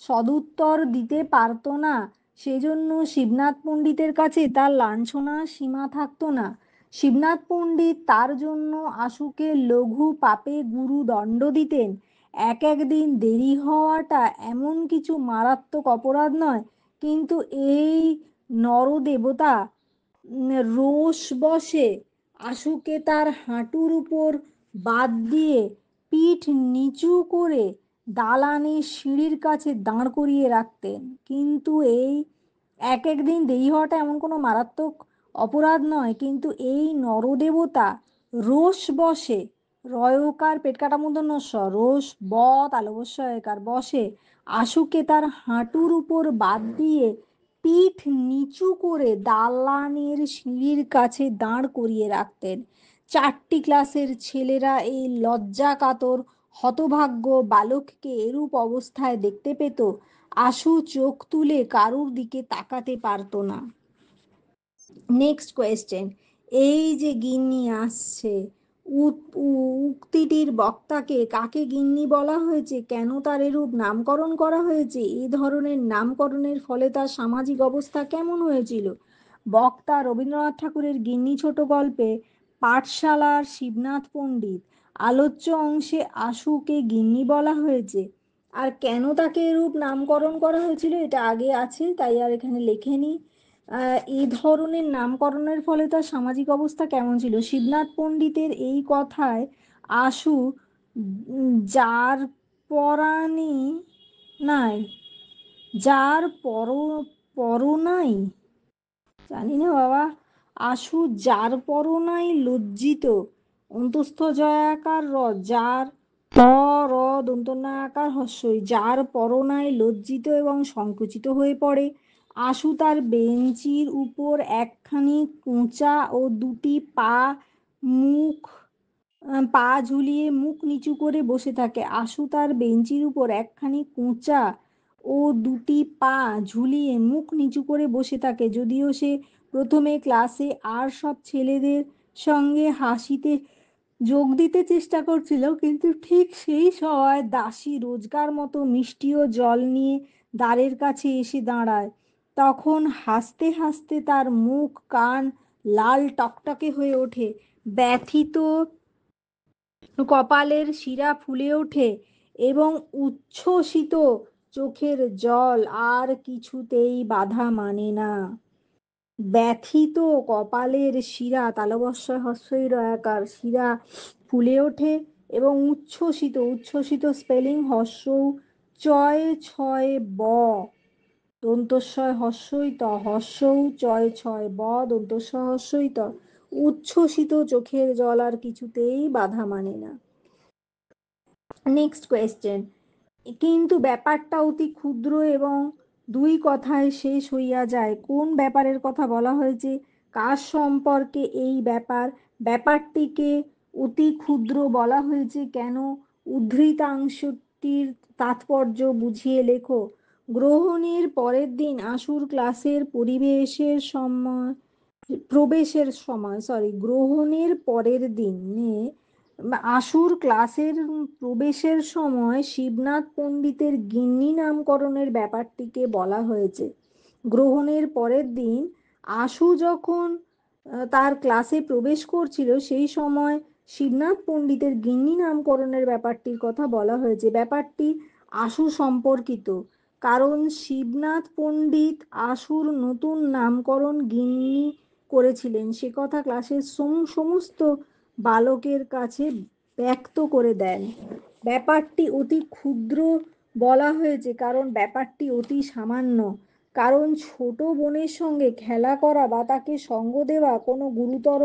সদুত্তর দিতে পারত না। সেজন্য শিবনাথ পণ্ডিতের কাছে তার লাঞ্ছনার সীমা থাকতো না। শিবনাথ পণ্ডিত তার জন্য আশুকে লঘু পাপে গুরু দণ্ড দিতেন। একদিন দেরি হওয়াটা এমন কিছু মারাত্মক অপরাধ নয়, কিন্তু এই নরদেবতা রোষবশে আশুকে তার হাঁটুর উপর বাদ দিয়ে পিঠ নিচু করে দালানের সিঁড়ির কাছে দাঁড় করিয়ে রাখতেন। কিন্তু এই একদিন দেরি হওয়াটা এমন কোনো মারাত্মক অপরাধ নয়, কিন্তু এই নরদেবতা রোষবশে, রয়কার পেট কাটা মূর্ধন্য স, রোষ ব তালবস্যকার বসে আশুকে তার হাঁটুর উপর বাদ দিয়ে পিঠ নিচু করে দালানের সিঁড়ির কাছে দাঁড় করিয়ে রাখতেন। 4টি ক্লাসের ছেলেরা এই লজ্জাকাতর হতভাগ্য বালককে এরূপ অবস্থায় দেখতে পেত। আশু চোখ তুলে কারুর দিকে তাকাতে পারত না। নেক্সট কোয়েশ্চেন, এই যে গিন্নি আসছে, উক্তিটির বক্তাকে কাকে গিন্নি বলা হয়েছে, কেন তার এরূপ নামকরণ করা হয়েছে, এই ধরনের নামকরণের ফলে তার সামাজিক অবস্থা কেমন হয়েছিল। বক্তা রবীন্দ্রনাথ ঠাকুরের গিন্নি ছোট গল্পে পাঠশালার শিবনাথ পণ্ডিত, আলোচ্য অংশে আশুকে গিন্নি বলা হয়েছে। আর কেন তাকে এরূপ নামকরণ করা হয়েছিল এটা আগে আছে, তাই আর এখানে লেখেনি। এই ধরনের নামকরণের ফলে তার সামাজিক অবস্থা কেমন ছিল। শিবনাথ পণ্ডিতের এই কথায় আশু যার পরাণী নাই, যার পরনাই, জানি না বাবা, আশু যার পরনাই লজ্জিত, অন্তস্থ জয়াকার র, যার পর দন্তনাকার হস্যই, যার পরনায় লজ্জিত এবং সংকুচিত হয়ে পড়ে। আশু তার বেঞ্চির উপর একখানি কোঁচা ও দুটি পা ঝুলিয়ে মুখ নিচু করে বসে থাকে। আশু তার বেঞ্চির উপর একখানি কোঁচা ও দুটি পা ঝুলিয়ে মুখ নিচু করে বসে থাকে। যদিও সে প্রথমে ক্লাসে আর সব ছেলেদের সঙ্গে হাসিতে যোগ দিতে চেষ্টা করছিল, কিন্তু ঠিক সেই সময় দাসী রোজকার মতো মিষ্টি ও জল নিয়ে দ্বারের কাছে এসে দাঁড়ায়। তখন হাসতে হাসতে তার মুখ কান লাল টকটকে হয়ে ওঠে, ব্যথিত কপালের শিরা ফুলে ওঠে এবং উচ্ছ্বসিত চোখের জল আর কিছুতেই বাধা মানে না। ব্যথিত কপালের শিরা তালবস্যয় হস্যই রয়াকার শিরা ফুলে ওঠে এবং উচ্ছ্বসিত, উচ্ছ্বসিত স্পেলিং হস্য চয় ছয় ব দন্তস্বয় হস্যই ত, হস্যৌ চয় ছয় ব দন্তস্বয় হস্যই ত, উচ্ছ্বসিত চোখের জল আর কিছুতেই বাধা মানে না। নেক্সট কোয়েশ্চেন, কিন্তু ব্যাপারটা অতি ক্ষুদ্র এবং দুই কথায় শেষ হইয়া যায়। কোন ব্যাপারের কথা বলা হয়েছে, কার সম্পর্কে এই ব্যাপারটিকে অতি ক্ষুদ্র বলা হয়েছে কেন, উদ্ধৃতাংশটির তাৎপর্য বুঝিয়ে লেখো। গ্রহণের পরের দিন আশুর ক্লাসের গ্রহণের পরের দিনে আশুর ক্লাসের প্রবেশের সময় শিবনাথ পণ্ডিতের গিন্নি নামকরণের ব্যাপারটিকে বলা হয়েছে। গ্রহণের পরের দিন আশু যখন তার ক্লাসে প্রবেশ করছিল সেই সময় শিবনাথ পণ্ডিতের গিন্নি নামকরণের ব্যাপারটির কথা বলা হয়েছে। ব্যাপারটি আশু সম্পর্কিত, কারণ শিবনাথ পণ্ডিত আশুর নতুন নামকরণ গিন্নি করেছিলেন সে কথা ক্লাসের সমস্ত বালকের কাছে ব্যক্ত করে দেন। ব্যাপারটি অতি ক্ষুদ্র বলা হয়েছে, কারণ ব্যাপারটি অতি সামান্য। কারণ ছোট বোনের সঙ্গে খেলা করা বা তাকে সঙ্গ দেওয়া কোনো গুরুতর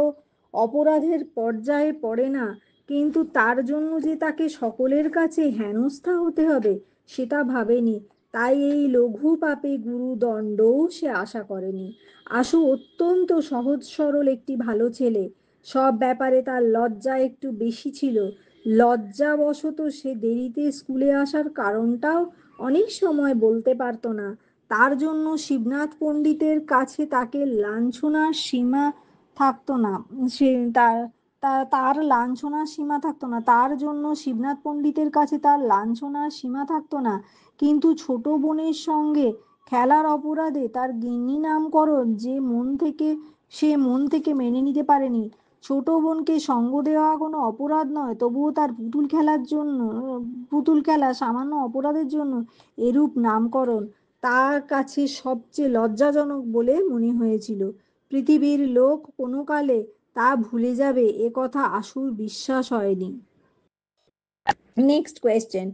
অপরাধের পর্যায়ে পড়ে না, কিন্তু তার জন্য যে তাকে সকলের কাছে হেনস্থা হতে হবে সেটা ভাবেনি। তাই এই লঘু পাপে গুরুদণ্ডও সে আশা করেনি। আশু অত্যন্ত সহজ সরল একটি ভালো ছেলে। সব ব্যাপারে তার লজ্জা একটু বেশি ছিল। লজ্জাবশত সে দেরিতে স্কুলে আসার কারণটাও অনেক সময় বলতে পারতো না। তার জন্য শিবনাথ পণ্ডিতের কাছে তাকে লাঞ্ছনার সীমা থাকতো না। সে তার তার লাঞ্ছনার সীমা থাকতো না, তার জন্য শিবনাথ পণ্ডিতের কাছে তার লাঞ্ছনার সীমা থাকতো না। কিন্তু ছোট বোনের সঙ্গে খেলার অপরাধে তার গিন্নি নামকরণ সে মন থেকে মেনে নিতে পারেনি। ছোট বোনকে সঙ্গ দেওয়া কোনো অপরাধ নয়, তবুও তার পুতুল খেলা সামান্য অপরাধের জন্য এরূপ নামকরণ তার কাছে সবচেয়ে লজ্জাজনক বলে মনে হয়েছিল। পৃথিবীর লোক কোনো কালে তা ভুলে যাবে এ কথা আশুর বিশ্বাস হয়নি। Next question.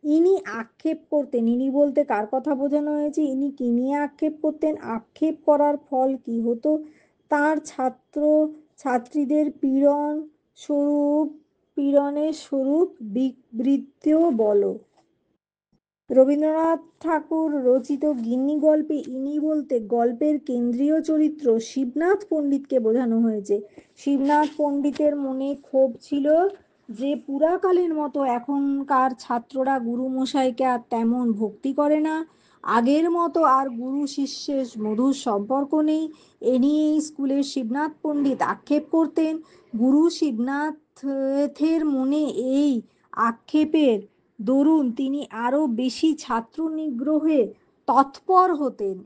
ইনি আক্ষেপ করতেন, ইনি বলতে কার কথা বোঝানো হয়েছে, ইনি কি নিয়ে আক্ষেপ করতেন, আক্ষেপ করার ফল কি হতো, তার ছাত্রীদের পীড়নের স্বরূপ বিবৃতিও বলো। রবীন্দ্রনাথ ঠাকুর রচিত গিন্নি গল্পে ইনি বলতে গল্পের কেন্দ্রীয় চরিত্র শিবনাথ পণ্ডিতকে বোঝানো হয়েছে। শিবনাথ পণ্ডিতের মনে ক্ষোভ ছিল যে পুরাকালের মতো এখনকার ছাত্ররা গুরুমশাইকে আর তেমন ভক্তি করে না। আগের মতো আর গুরু শিষ্যের মধুর সম্পর্ক নেই। এ নিয়েই স্কুলের শিবনাথ পণ্ডিত আক্ষেপ করতেন। গুরু শিবনাথের মনে এই আক্ষেপের দরুন তিনি আরো বেশি ছাত্র নিগ্রহে তৎপর হতেন।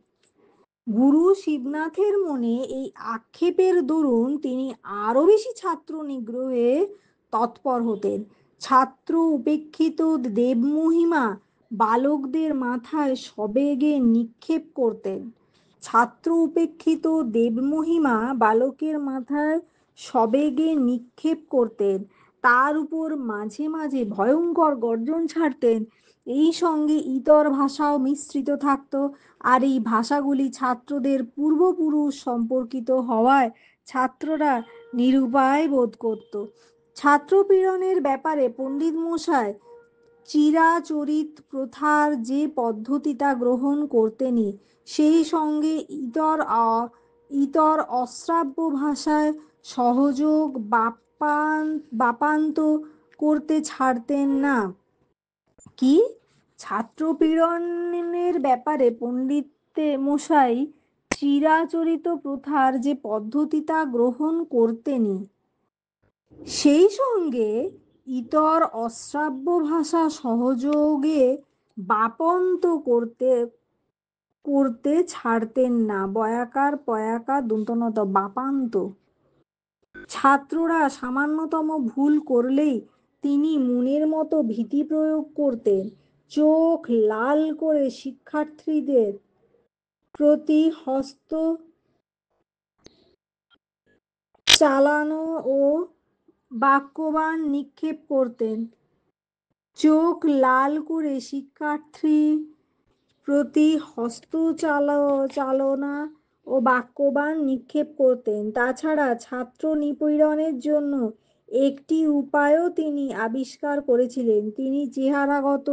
গুরু শিবনাথের মনে এই আক্ষেপের দরুন তিনি আরো বেশি ছাত্র নিগ্রহে তৎপর হতেন। ছাত্র উপেক্ষিত দেবমহিমা বালকদের মাথায় সবেগে নিক্ষেপ করতেন। ছাত্র উপেক্ষিত দেবমহিমা বালকের মাথায় সবেগে নিক্ষেপ করতেন। তার উপর মাঝে মাঝে ভয়ঙ্কর গর্জন ছাড়তেন। এই সঙ্গে ইতর ভাষাও মিশ্রিত থাকত। আর এই ভাষাগুলি ছাত্রদের পূর্বপুরুষ সম্পর্কিত হওয়ায় ছাত্ররা নিরুপায় বোধ করত। ছাত্রপীড়নের ব্যাপারে পণ্ডিত মশাই চিরাচরিত প্রথার যে পদ্ধতিটা গ্রহণ করতেনি, সেই সঙ্গে ইতর অশ্রাব্য ভাষায় সহযোগ বাপান্ত করতে ছাড়তেন না। কি? ছাত্রপীড়নের ব্যাপারে পণ্ডিত মশাই চিরাচরিত প্রথার যে পদ্ধতিটা গ্রহণ করতেনি, সেই সঙ্গে ইতর অশ্রাব্য ভাষা সহযোগে বাপন্ত করতে করতে ছাড়তেন না। বয়াকার পয়াকার দন্তনত বাপান্ত। ছাত্ররা সামান্যতম ভুল করলেই তিনি মনের মতো ভীতি প্রয়োগ করতেন। চোখ লাল করে শিক্ষার্থীদের প্রতি হস্ত চালানো ও বাক্যবাণ নিক্ষেপ করতেন। চোখ লাল করে শিক্ষার্থী প্রতি হস্ত চালনা ও বাক্যবাণ নিক্ষেপ করতেন। তাছাড়া ছাত্র নিপীড়নের জন্য একটি উপায়ও তিনি আবিষ্কার করেছিলেন। তিনি চেহারাগত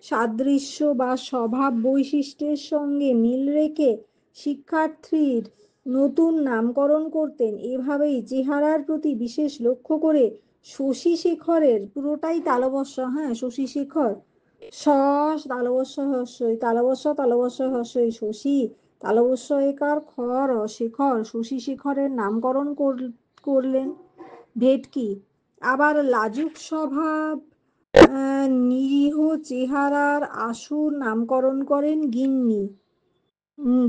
সাদৃশ্য বা স্বভাব বৈশিষ্ট্যের সঙ্গে মিল রেখে শিক্ষার্থীর নতুন নামকরণ করতেন। এভাবেই চেহারার প্রতি বিশেষ লক্ষ্য করে শশী শেখরের, পুরোটাই তালবস্য, হ্যাঁ, শশী শেখর, তালবস্য হস্যই, তালবস্য হস্যই, শশী তালবস্য একার খর শেখর, শশী শেখরের নামকরণ করলেন। ভেটকি। আবার লাজুক স্বভাব নিরীহ চেহারার আশুর নামকরণ করেন গিন্নি।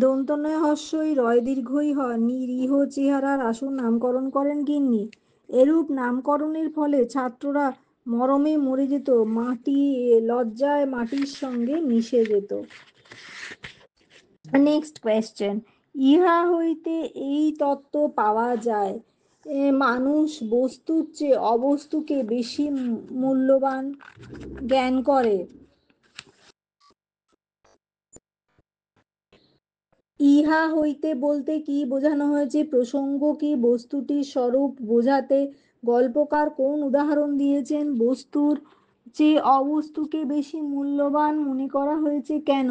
দন্তনয় হস্যই রয় দীর্ঘই হয়, নিরীহ চেহারার আশুর নামকরণ করেন গিন্নি। এরূপ নামকরণের ফলে ছাত্ররা মরমে মরে যেত, লজ্জায় মাটির সঙ্গে মিশে যেত। Next question. ইহা হইতে এই তত্ত্ব পাওয়া যায়, মানুষ বস্তুর চেয়ে অবস্তুকে বেশি মূল্যবান জ্ঞান করে। ইহা হইতে বলতে কি বোঝানো হয়েছে, প্রসঙ্গ কি, বস্তুটির স্বরূপ বোঝাতে গল্পকার কোন উদাহরণ দিয়েছেন, বস্তুর চেয়ে অবস্তুকে বেশি মূল্যবান মনে করা হয়েছে কেন।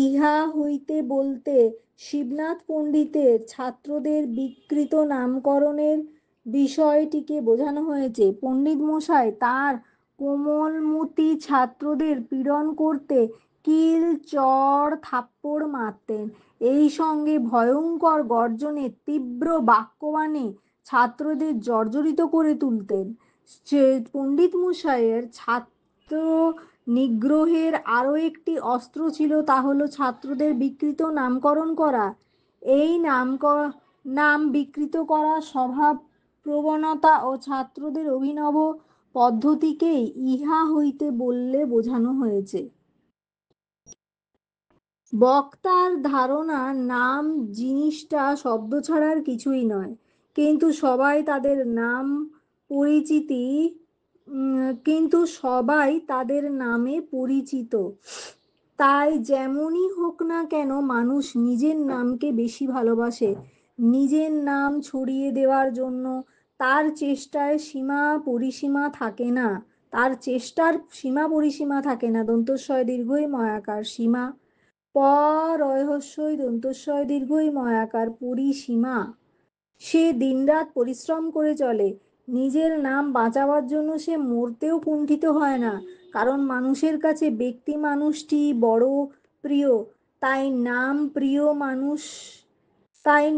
ইহা হইতে বলতে শিবনাথ পণ্ডিতের ছাত্রদের বিকৃত নামকরণের বিষয়টিকে বোঝানো হয়েছে। পণ্ডিত মশাই তার কোমলমতি ছাত্রদের পীড়ন করতে কিল চড় থাপ্পড় মারতেন, এই সঙ্গে ভয়ঙ্কর গর্জনে তীব্র বাক্যবাণে ছাত্রদের জর্জরিত করে তুলতেন। পণ্ডিত মশাইয়ের ছাত্র নিগ্রহের আরও একটি অস্ত্র ছিল, তা হলো ছাত্রদের বিকৃত নামকরণ করা। এই নাম বিকৃত করা স্বভাব প্রবণতা ও ছাত্রদের অভিনব পদ্ধতিকেই ইহা হইতে বললে বোঝানো হয়েছে। বক্তার ধারণা নাম জিনিসটা শব্দ ছাড়ার কিছুই নয়, কিন্তু সবাই তাদের নাম পরিচিতি কিন্তু সবাই তাদের নামে পরিচিত। তাই যেমনই হোক না কেন মানুষ নিজের নামকে বেশি ভালোবাসে। নিজের নাম ছড়িয়ে দেওয়ার জন্য তার চেষ্টায় সীমা পরিসীমা থাকে না, তার চেষ্টার সীমা পরিসীমা থাকে না। দন্তস্বয় দীর্ঘই ময়াকার সীমা, রহস্যই দন্তস্বয় দীর্ঘই ময়াকার পরিসীমা। সে দিনরাত পরিশ্রম করে চলে, নিজের নাম বাঁচাবার জন্য সে মরতেও কুণ্ঠিত হয় না, কারণ মানুষের কাছে ব্যক্তি মানুষটি বড় প্রিয়। তাই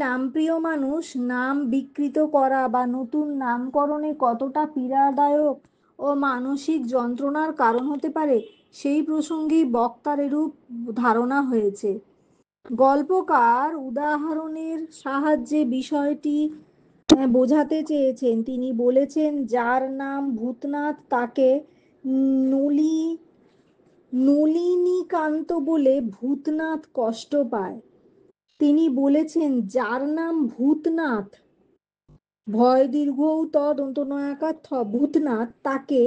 নামপ্রিয় মানুষ নাম বিকৃত করা বা নতুন নামকরণে কতটা পীড়াদায়ক ও মানসিক যন্ত্রণার কারণ হতে পারে, সেই প্রসঙ্গেই বক্তার এরূপ ধারণা হয়েছে। গল্পকার উদাহরণের সাহায্যে বিষয়টি বোঝাতে চেয়েছেন। তিনি বলেছেন, যার নাম ভূতনাথ তাকে নলিনীকান্ত বলে ভূতনাথ কষ্ট পায়। তিনি বলেছেন, যার নাম ভূতনাথ, ভয় দীর্ঘ ত দন্ত নয়াকার থ, ভূতনাথ তাকে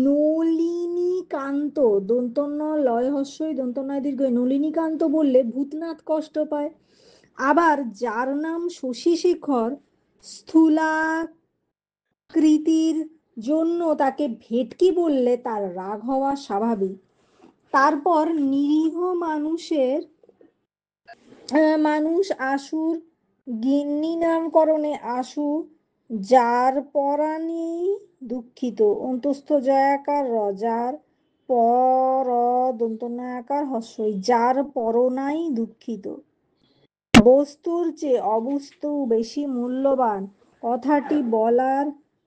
নলিনীকান্ত দন্তন্য লয় হস্যই দন্ত নয় দীর্ঘ নলিনীকান্ত বললে ভূতনাথ কষ্ট পায়। আবার যার নাম শশীশেখর, স্থূলাকৃতির জন্য তাকে ভেটকি বললে তার রাগ হওয়া স্বাভাবিক। তারপর নিরীহ মানুষ আশুর গিন্নি নামকরণে আশু যার পরাণী দুঃখিত, অন্তস্থ জয়াকার রজার পর দন্তনায়াকার হস্যই যার পরনাই দুঃখিত। বস্তুর চেয়ে অবস্তু বেশি মূল্যবান কথাটি বলার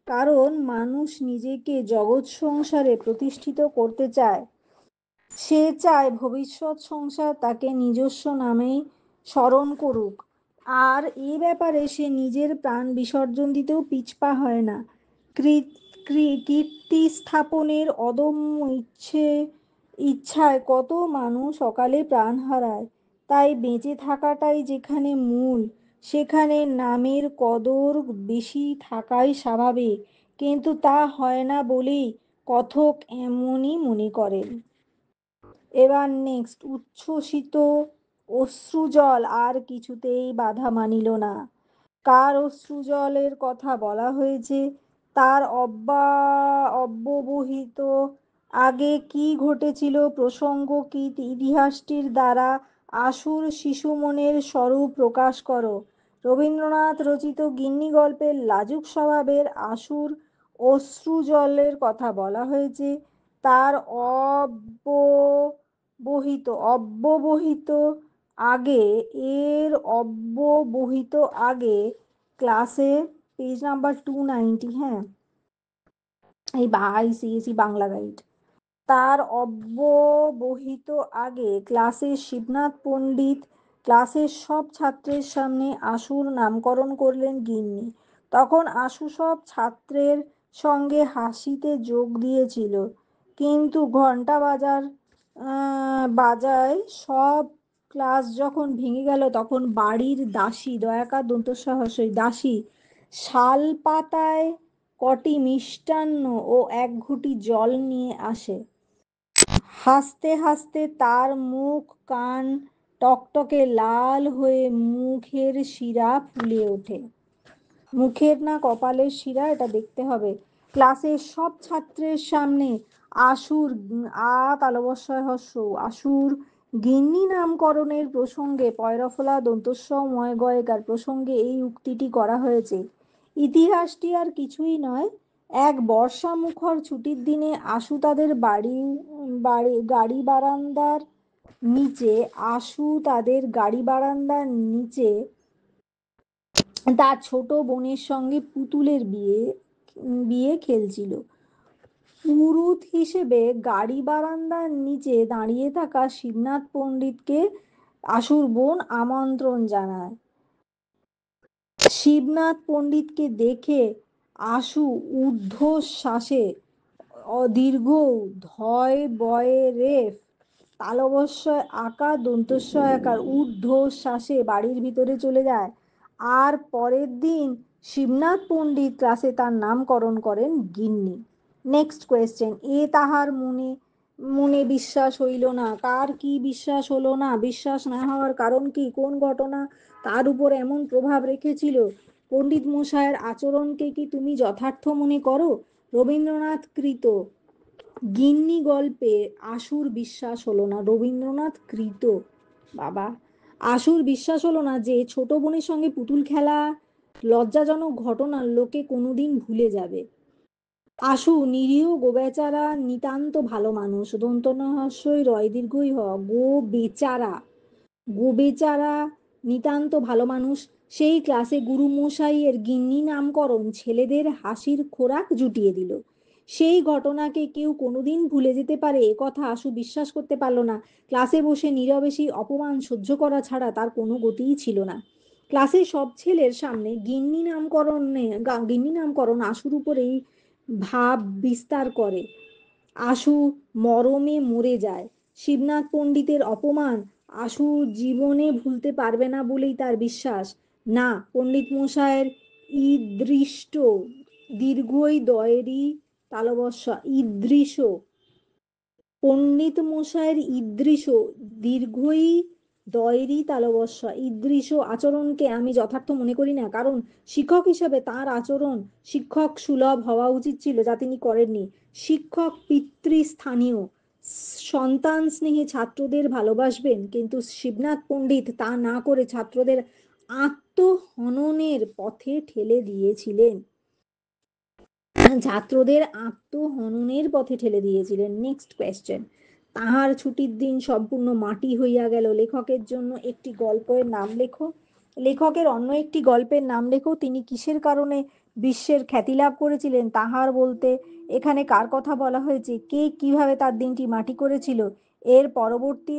কারণ মানুষ নিজেকে জগৎ সংসারে প্রতিষ্ঠিত করতে চায়। সে চায় ভবিষ্যৎ সংসার তাকে নিজস্ব নামেই স্মরণ করুক, আর এ ব্যাপারে সে নিজের প্রাণ বিসর্জন দিতেও পিছপা হয় না। কীর্তি স্থাপনের অদম্য ইচ্ছায় কত মানুষ অকালে প্রাণ হারায়। তাই বেঁচে থাকাটাই যেখানে মূল, সেখানে নামের কদর বেশি থাকাই স্বাভাবিক, কিন্তু তা হয় না বলেই কথক এমনই মনে করেন। এবার নেক্সট, উচ্ছ্বসিত অশ্রুজল আর কিছুতেই বাধা মানিল না। কার অশ্রুজলের কথা বলা হয়েছে, তার অব্যবহিত আগে কি ঘটেছিল, প্রসঙ্গ কি, ইতিহাসটির দ্বারা আশুর শিশু মনের স্বরূপ প্রকাশ করো। রবীন্দ্রনাথ রচিত গিন্নি গল্পের লাজুক স্বভাবের আশুর অশ্রুজলের কথা বলা হয়েছে। তার অব্যবহিত আগে ক্লাসে পেজ নাম্বার 290, হ্যাঁ, এই ICSE বাংলা গাইড। তার অব্যবহিত আগে ক্লাসে শিবনাথ পণ্ডিত ক্লাসের সব ছাত্রের সামনে আশুর নামকরণ করলেন গিন্নি। তখন আশু সব ছাত্রের সঙ্গে হাসিতে যোগ দিয়েছিল, কিন্তু ঘণ্টা বাজায় সব ক্লাস যখন ভেঙে গেল, তখন বাড়ির দাসী, দয়াকার দন্তস্বহস্যই দাসী, শালপাতায় কটি মিষ্টান্ন ও এক ঘুঁটি জল নিয়ে আসে। হাসতে হাসতে তার মুখ কান টকটকে লাল হয়ে মুখের শিরা ফুলে ওঠে। মুখের না কপালের শিরা, এটা দেখতে হবে। ক্লাসের সব ছাত্রের সামনে আশুর তালবস্যয় হস্য আশুর গিন্নি নামকরণের প্রসঙ্গে পয়রাফলা দন্তস্ব ময় গয়কার প্রসঙ্গে এই উক্তিটি করা হয়েছে। ইতিহাসটি আর কিছুই নয়, এক বর্ষা মুখর ছুটির দিনে আশু তাদের গাড়ি বারান্দার নিচে তার ছোট বোনের সঙ্গে পুতুলের বিয়ে খেলছিল। পুরুত হিসেবে গাড়ি বারান্দার নিচে দাঁড়িয়ে থাকা শিবনাথ পণ্ডিতকে আশুর বোন আমন্ত্রণ জানায়। শিবনাথ পণ্ডিতকে দেখে আশু ঊর্ধ্বশ্বাসে দীর্ঘ ধয় বয়ে রেফ তালবস্যয় আকার দন্তস্বয় আকার ঊর্ধ্বশ্বাসে বাড়ির ভিতরে চলে যায়। আর পরের দিন শিবনাথ পণ্ডিত ক্লাসে তার নামকরণ করেন গিন্নি। Next question. তাহার মনে বিশ্বাস হইল না। কার কি বিশ্বাস হলো না? বিশ্বাস না হওয়ার কারণ কি? কোন ঘটনা তার উপর এমন প্রভাব রেখেছিল? পণ্ডিত মশায়ের আচরণকে কি তুমি যথার্থ মনে করো? রবীন্দ্রনাথ কৃত গিন্নি গল্পে আশুর বিশ্বাস হলো না। রবীন্দ্রনাথ কৃত বাবা আশুর বিশ্বাস হলো না যে ছোট বোনের সঙ্গে পুতুল খেলা লজ্জাজনক ঘটনা লোকে কোনোদিন ভুলে যাবে। আশু নিরীহ গোবেচারা নিতান্ত ভালো মানুষ। দন্তনহস্যই রয় দীর্ঘই হ গোবেচারা নিতান্ত ভালো মানুষ। সেই ক্লাসে গুরুমশাইয়ের গিন্নি নামকরণ ছেলেদের হাসির খোরাক জুটিয়ে দিল। সেই ঘটনাকে কেউ কোনোদিন ভুলে যেতে পারে এ কথা আশু বিশ্বাস করতে পারল না। ক্লাসে বসে নীরবে সেই অপমান সহ্য করা ছাড়া তার কোনো গতিই ছিল না। ক্লাসের সব ছেলের সামনে গিন্নি নামকরণ আশুর উপর এই ভাব বিস্তার করে। আশু মরমে মরে যায়। শিবনাথ পণ্ডিতের অপমান আশু জীবনে ভুলতে পারবে না বলেই তার বিশ্বাস। না, পণ্ডিত মশায়ের ঈদৃষ্ট দীর্ঘই দয়েরই তালবস্য ঈদৃশ পণ্ডিত মশায়ের ঈদৃশ দীর্ঘই দয়েরই তালবস্য ঈদৃশ আচরণকে আমি যথার্থ মনে করি না। কারণ শিক্ষক হিসেবে তার আচরণ শিক্ষক সুলভ হওয়া উচিত ছিল, যা তিনি করেননি। শিক্ষক পিতৃস্থানীয়, সন্তান স্নেহে ছাত্রদের ভালোবাসবেন, কিন্তু শিবনাথ পণ্ডিত তা না করে ছাত্রদের আত্মহননের পথে ঠেলে দিয়েছিলেন। Next question. তাহার ছুটির দিন সম্পূর্ণ মাটি হইয়া গেল। লেখকের জন্য একটি গল্পের নাম লেখো। লেখকের অন্য একটি গল্পের নাম লেখো। তিনি কিসের কারণে বিশ্বের খ্যাতি লাভ করেছিলেন? তাহার বলতে এখানে কার কথা বলা হয়েছে? কে কিভাবে তার দিনটি মাটি করেছিল? এর পরবর্তী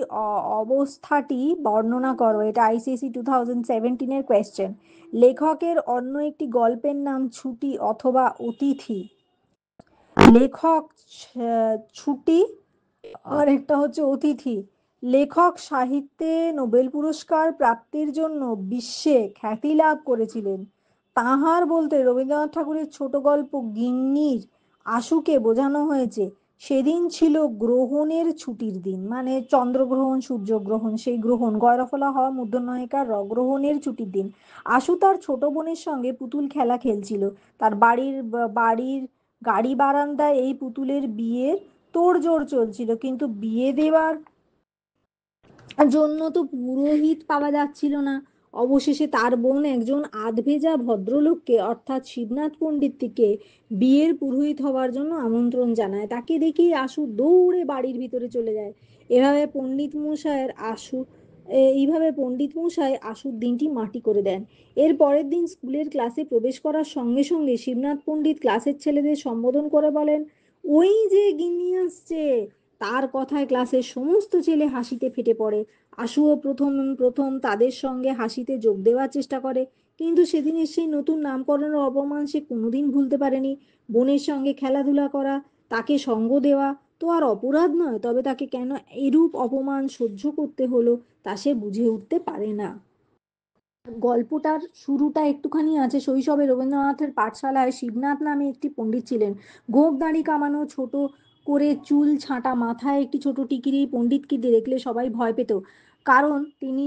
অবস্থাটি বর্ণনা করো। এটা ICSE 2017 কোয়েশ্চেন। লেখকের অন্য একটি গল্পের নাম ছুটি অথবা অতিথি। লেখক ছুটি আর একটা হচ্ছে অতিথি। লেখক সাহিত্যে নোবেল পুরস্কার প্রাপ্তির জন্য বিশ্বে খ্যাতি লাভ করেছিলেন। তাহার বলতে রবীন্দ্রনাথ ঠাকুরের ছোট গল্প গিন্নির আশুকে বোঝানো হয়েছে। সেদিন ছিল গ্রহণের ছুটির দিন, মানে চন্দ্রগ্রহণ সূর্যগ্রহণ, সেই গ্রহণ গয়রফলা হওয়া মূর্ধন্যয়িকার গ্রহণের ছুটির দিন। আশু তার ছোট বোনের সঙ্গে পুতুল খেলা খেলছিল। তার বাড়ির গাড়ি বারান্দায় এই পুতুলের বিয়ের তোড়জোড় চলছিল, কিন্তু বিয়ে দেওয়ার জন্য তো পুরোহিত পাওয়া যাচ্ছিল না। অবশেষে তার বোন একজন আধভেজা ভদ্রলোককে অর্থাৎ শিবনাথ পণ্ডিতকে বিয়ের পুরোহিত হওয়ার জন্য আমন্ত্রণ জানায়। তাকে দেখেই আশু দৌড়ে বাড়ির ভিতরে চলে যায়। এইভাবে পণ্ডিত মশাই আশুর দিনটি মাটি করে দেন। এর পরের দিন স্কুলের ক্লাসে প্রবেশ করার সঙ্গে সঙ্গে শিবনাথ পণ্ডিত ক্লাসের ছেলেদের সম্বোধন করে বলেন, ওই যে গিন্নি আসছে। তার কথায় ক্লাসের সমস্ত ছেলে হাসিতে ফেটে পড়ে। আশুও প্রথম প্রথম তাদের সঙ্গে হাসিতে যোগ দেওয়ার চেষ্টা করে, কিন্তু সেদিনের সেই নতুন নামকরণের অপমান সে কোনোদিন ভুলতে পারেনি। বোনের সঙ্গে খেলাধুলা করা, তাকে সঙ্গ দেওয়া তো আর অপরাধ নয়, তবে তাকে কেন এরূপ অপমান সহ্য করতে হলো তা সে বুঝে উঠতে পারে না। গল্পটার শুরুটা একটুখানি আছে। শৈশবে রবীন্দ্রনাথের পাঠশালায় শিবনাথ নামে একটি পণ্ডিত ছিলেন। গোঁফ দাড়ি কামানো, ছোট করে চুল ছাঁটা মাথায় একটি ছোট টিকিরি। পণ্ডিতকে দেখলে সবাই ভয় পেত, কারণ তিনি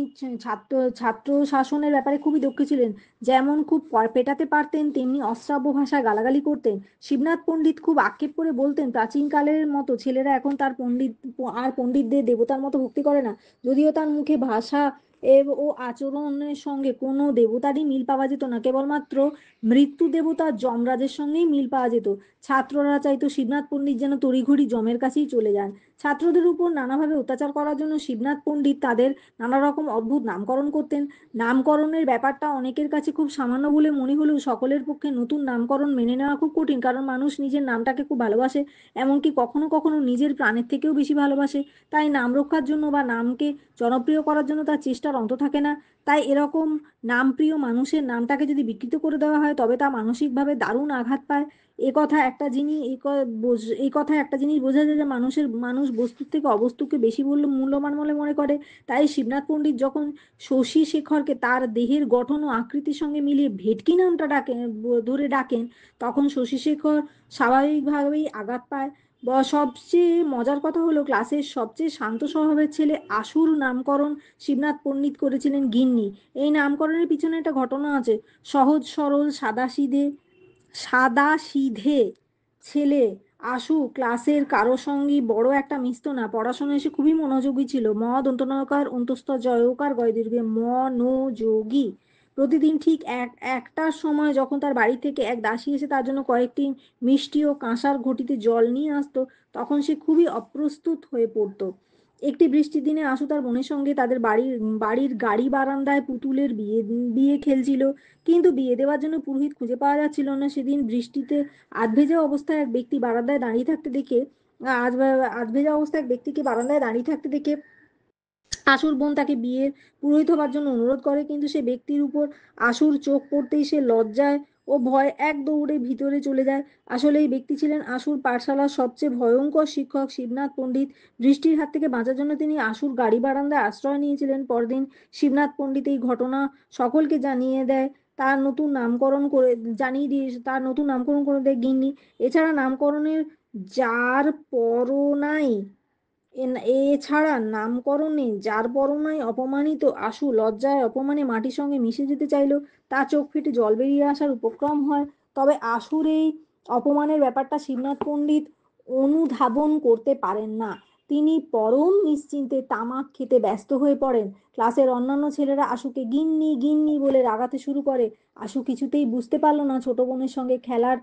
ছাত্র শাসনের ব্যাপারে খুবই দক্ষ ছিলেন। যেমন খুব পেটাতে পারতেন, তেমনি অশ্রাব্য ভাষায় গালাগালি করতেন। শিবনাথ পণ্ডিত খুব আক্ষেপ করে বলতেন, প্রাচীনকালের মতো ছেলেরা এখন তার পণ্ডিতদের দেবতার মতো ভক্তি করে না। যদিও তার মুখে ভাষা ও আচরণের সঙ্গে কোনো দেবতারই মিল পাওয়া যেত না, কেবলমাত্র মৃত্যু দেবতা যমরাজের সঙ্গেই মিল পাওয়া যেত। ছাত্ররা চাইতো শিবনাথ পণ্ডিত যেন তড়িঘড়ি যমের কাছেই চলে যান। ছাত্রদের উপর নানাভাবে অত্যাচার করার জন্য শিবনাথ পণ্ডিত তাদের নানা রকম অদ্ভুত নামকরণ করতেন। নামকরণের ব্যাপারটা অনেকের কাছে খুব সামান্য বলে মনে হলেও সকলের পক্ষে নতুন নামকরণ মেনে নেওয়া খুব কঠিন, কারণ মানুষ নিজের নামটাকে খুব ভালোবাসে, এমনকি কখনো কখনো নিজের প্রাণের থেকেও বেশি ভালোবাসে। তাই নাম রক্ষার জন্য বা নামকে জনপ্রিয় করার জন্য তার চেষ্টার অন্ত থাকে না। তাই এরকম নামপ্রিয় মানুষের নামটাকে যদি বিকৃত করে দেওয়া হয় তবে তা মানসিকভাবে দারুণ আঘাত পায়। এই কথা একটা জিনিস বোঝা যায় যে মানুষ বস্তুর থেকে অবস্তুকে বেশি মূল্যবান বলে মনে করে। তাই শিবনাথ পণ্ডিত যখন শশী শেখরকে তার দেহের গঠন ও আকৃতির সঙ্গে মিলিয়ে ভেটকি নামটা ধরে ডাকেন, তখন শশী শেখর স্বাভাবিকভাবেই আঘাত পায়। সবচেয়ে মজার কথা হলো, ক্লাসের সবচেয়ে শান্ত স্বভাবের ছেলে আশুর নামকরণ শিবনাথ পণ্ডিত করেছিলেন গিন্নি। এই নামকরণের পিছনে একটা ঘটনা আছে। সহজ সরল সাদাসিধে ছেলে আশু ক্লাসের কারো সঙ্গেই বড় একটা মিশত না। পড়াশোনায় সে খুবই মনোযোগী ছিল। দন্তনকার অন্তস্থ জয়কার গয় দীর্ঘে মনোযোগী। প্রতিদিন ঠিক একটার সময় যখন তার বাড়ি থেকে এক দাসী এসে তার জন্য কয়েকটি মিষ্টি ও কাঁসার ঘটিতে জল নিয়ে আসতো, তখন সে খুবই অপ্রস্তুত হয়ে পড়তো। একটি বৃষ্টির দিনে আশু তার বোনের সঙ্গে তাদের বাড়ির গাড়ি বারান্দায় পুতুলের বিয়ে খেলছিল, কিন্তু বিয়ে দেওয়ার জন্য পুরোহিত খুঁজে পাওয়া যাচ্ছিল না। সেদিন বৃষ্টিতে আধভেজা অবস্থায় এক ব্যক্তি বারান্দায় দাঁড়িয়ে থাকতে দেখে আজ আধভেজা অবস্থায় এক ব্যক্তিকে বারান্দায় দাঁড়িয়ে থাকতে দেখে আশুর বোন তাকে বিয়ের পুরোহিত হবার জন্য অনুরোধ করে, কিন্তু সে ব্যক্তির উপর আশুর চোখ পড়তেই সে লজ্জায় ও ভয় এক দৌড়ে ভিতরে চলে যায়। আসলে এই ব্যক্তি ছিলেন আশুর পাঠশালার সবচেয়ে ভয়ঙ্কর শিক্ষক শিবনাথ পণ্ডিত। বৃষ্টির হাত থেকে বাঁচার জন্য তিনি আশুর গাড়ি বারান্দায় আশ্রয় নিয়েছিলেন। পরদিন শিবনাথ পণ্ডিত এই ঘটনা সকলকে জানিয়ে দেয়। তার নতুন নামকরণ করে দেয় গিন্নি। এছাড়া নামকরণের যার পরনাই এছাড়া নামকরণে যার পরনায় অপমানিত আশু লজ্জায় অপমানে মাটির সঙ্গে মিশে যেতে চাইল, তার চোখ ফেটে জল বেরিয়ে আসার উপক্রম হয়। তবে আশুর এই অপমানের ব্যাপারটা শিবনাথ পণ্ডিত অনুধাবন করতে পারেন না। তিনি পরম নিশ্চিন্তে তামাক খেতে ব্যস্ত হয়ে পড়েন। ক্লাসের অন্যান্য ছেলেরা আশুকে গিন্নি গিন্নি বলে রাগাতে শুরু করে। আশু কিছুতেই বুঝতে পারল না ছোট বোনের সঙ্গে খেলার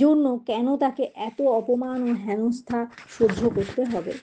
জন্য কেন তাকে এত অপমান ও হেনস্থা সহ্য করতে হবে।